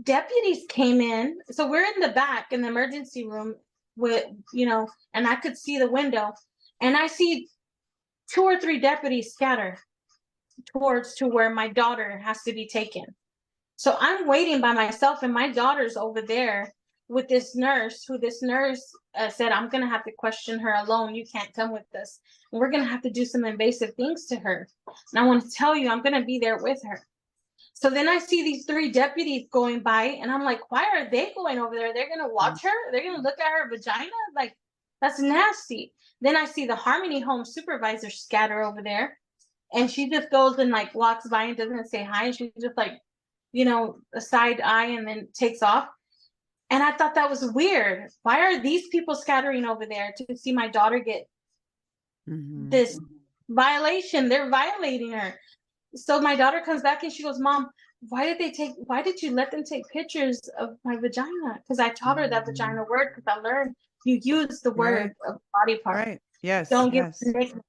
deputies came in. So we're in the back in the emergency room with, and I could see the window, and I see two or three deputies scatter towards to where my daughter has to be taken. So I'm waiting by myself, and my daughter's over there with this nurse, who this nurse said, I'm going to have to question her alone. You can't come with us. And we're going to have to do some invasive things to her. And I want to tell you, I'm going to be there with her. So then I see these three deputies going by, and I'm like, why are they going over there? They're going to Mm, watch her? They're going to look at her vagina? Like, that's nasty. Then I see the Harmony Home supervisor scatter over there. And she just goes and like walks by and doesn't say hi. She just like, a side eye and then takes off. And I thought that was weird. Why are these people scattering over there to see my daughter get Mhm. this violation? They're violating her. So my daughter comes back and she goes, Mom, why did you let them take pictures of my vagina? Because I taught her that Mhm. vagina word because I learned you use the word Right. of body part. Right. Yes. Don't give Yes. nickname.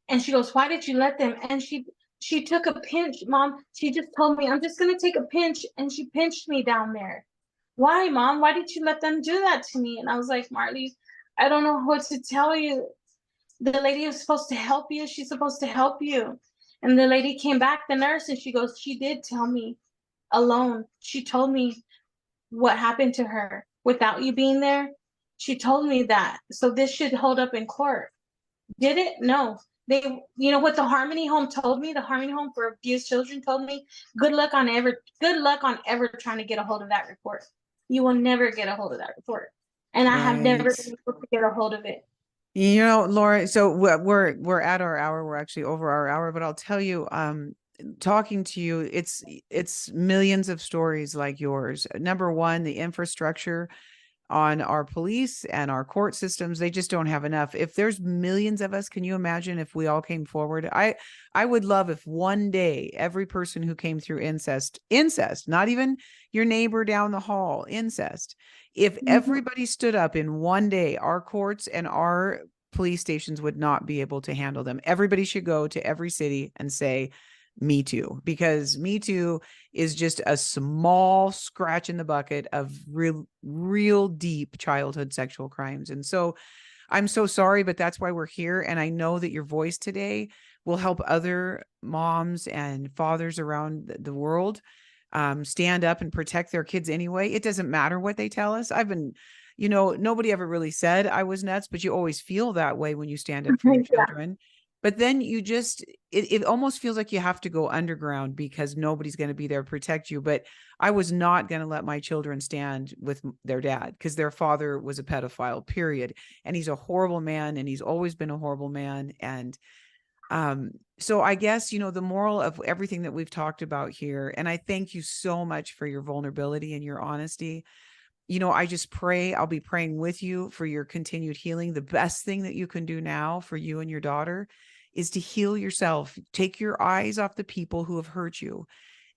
And she goes, why did you let them? And she took a pinch, Mom. She just told me, I'm just gonna take a pinch, and she pinched me down there. Why, Mom? Why did you let them do that to me? And I was like, Marley, I don't know what to tell you. The lady is supposed to help you. She's supposed to help you. And the lady came back, the nurse, and she goes, she did tell me alone. She told me what happened to her without you being there. She told me that. So this should hold up in court. Did it? No. They, what the Harmony Home told me, the Harmony Home for Abused Children told me, good luck on ever trying to get a hold of that report. You will never get a hold of that report. And I have never Right. been able to get a hold of it. Laura, so we're at our hour. We're actually over our hour, but I'll tell you, talking to you, it's millions of stories like yours. Number one, the infrastructure on our police and our court systems, they just don't have enough. If there's millions of us, can you imagine if we all came forward? I would love if one day every person who came through incest, not even your neighbor down the hall, incest, if everybody stood up in one day, our courts and our police stations would not be able to handle them. Everybody should go to every city and say, Me Too, because Me Too is just a small scratch in the bucket of real deep childhood sexual crimes. And so I'm so sorry, but that's why we're here. And I know that your voice today will help other moms and fathers around the world stand up and protect their kids anyway. It doesn't matter what they tell us. Nobody ever really said I was nuts, but you always feel that way when you stand up for your Yeah. children. But then it almost feels like you have to go underground because nobody's going to be there to protect you. But I was not going to let my children stand with their dad because their father was a pedophile, period. And he's a horrible man, and he's always been a horrible man. And so I guess, the moral of everything that we've talked about here, and I thank you so much for your vulnerability and your honesty. I just pray, I'll be praying with you for your continued healing. The best thing that you can do now for you and your daughter is to heal yourself. Take your eyes off the people who have hurt you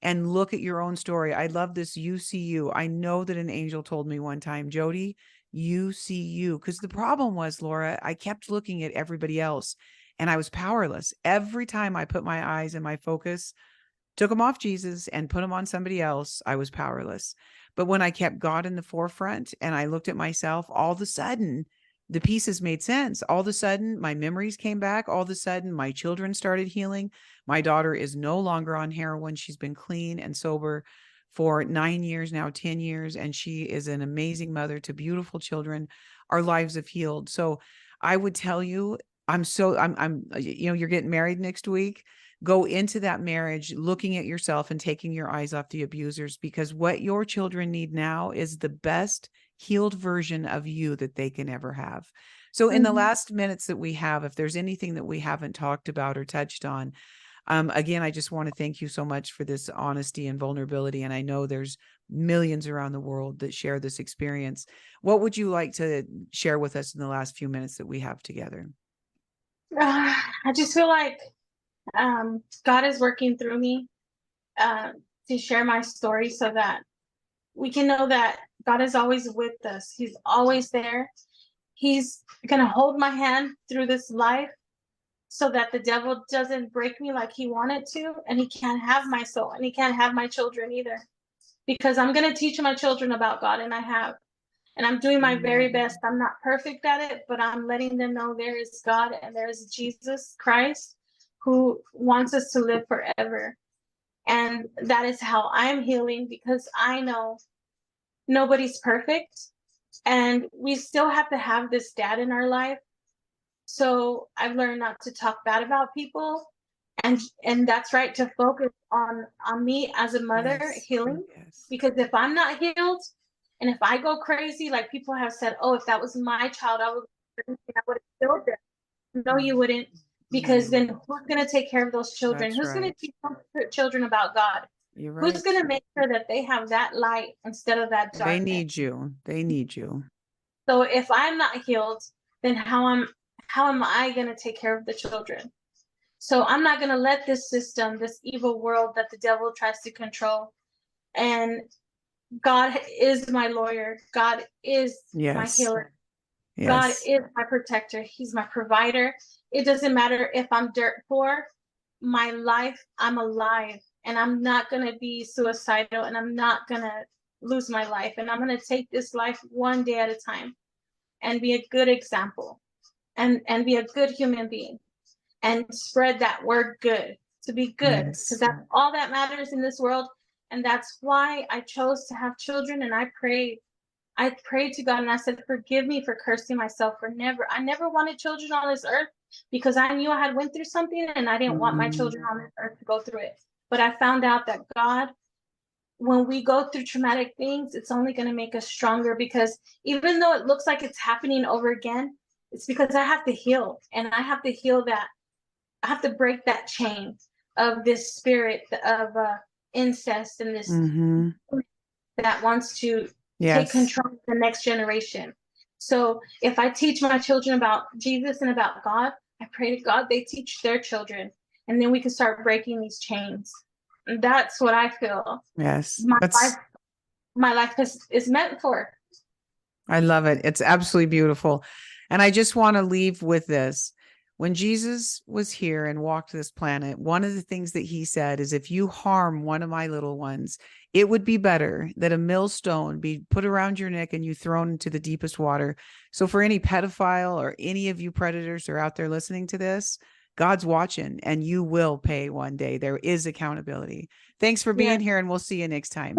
and look at your own story. I love this. You see you. I know that an angel told me one time, Jody, you see you. Because the problem was, Laura, I kept looking at everybody else and I was powerless. Every time I put my eyes and my focus, took them off Jesus and put them on somebody else, I was powerless. But when I kept God in the forefront and I looked at myself, all of a sudden, the pieces made sense. All of a sudden, my memories came back. All of a sudden, my children started healing. My daughter is no longer on heroin. She's been clean and sober for 9 years now, 10 years, and she is an amazing mother to beautiful children. Our lives have healed. So I would tell you, you're getting married next week. Go into that marriage looking at yourself and taking your eyes off the abusers, because what your children need now is the best healed version of you that they can ever have. So in the last minutes that we have, if there's anything that we haven't talked about or touched on, again, I just want to thank you so much for this honesty and vulnerability. And I know there's millions around the world that share this experience. What would you like to share with us in the last few minutes that we have together? I just feel like God is working through me uh, to share my story so that we can know that God is always with us. He's always there. He's going to hold my hand through this life so that the devil doesn't break me like he wanted to. And he can't have my soul, and he can't have my children either. Because I'm going to teach my children about God, and I have. And I'm doing my very Amen. best. I'm not perfect at it, but I'm letting them know there is God and there is Jesus Christ who wants us to live forever. And that is how I'm healing, because I know nobody's perfect and we still have to have this dad in our life. So I've learned not to talk bad about people, and that's right, to focus on me as a mother Yes. healing. Yes. Because if I'm not healed and if I go crazy, like people have said, oh, if that was my child, I would have killed them. No, you wouldn't. because then who's going to take care of those children? That's Who's going to right. teach those children about God? You're Who's right. going to make sure that they have that light instead of that They darkness? need you. They need you. So if I'm not healed, then how am I going to take care of the children? So I'm not going to let this system, this evil world that the devil tries to control, and God is my lawyer. God is my Yes. healer. God Yes. is my protector. He's my provider. It doesn't matter if I'm dirt poor. My life, I'm alive, and I'm not going to be suicidal, and I'm not going to lose my life. And I'm going to take this life one day at a time and be a good example, and be a good human being, and spread that word good, to be good, because Yes. that's all that matters in this world. And that's why I chose to have children. And I prayed to God, and I said, forgive me for cursing myself for I never wanted children on this earth, because I knew I had went through something, and I didn't want my Mhm. children on this earth to go through it. But I found out that God, when we go through traumatic things, it's only going to make us stronger, because even though it looks like it's happening over again, it's because I have to heal, and I have to heal that. I have to break that chain of this spirit of incest, and this Mhm. that wants to take Yes. control of the next generation. So if I teach my children about Jesus and about God, I pray to God they teach their children, and then we can start breaking these chains. And that's what I feel Yes. my life That's is meant for. I love it. It's absolutely beautiful. And I just want to leave with this. When Jesus was here and walked this planet, one of the things that he said is, if you harm one of my little ones, it would be better that a millstone be put around your neck and you thrown into the deepest water. So for any pedophile or any of you predators who are out there listening to this, God's watching and you will pay one day. There is accountability. Thanks for Yeah. being here, and we'll see you next time.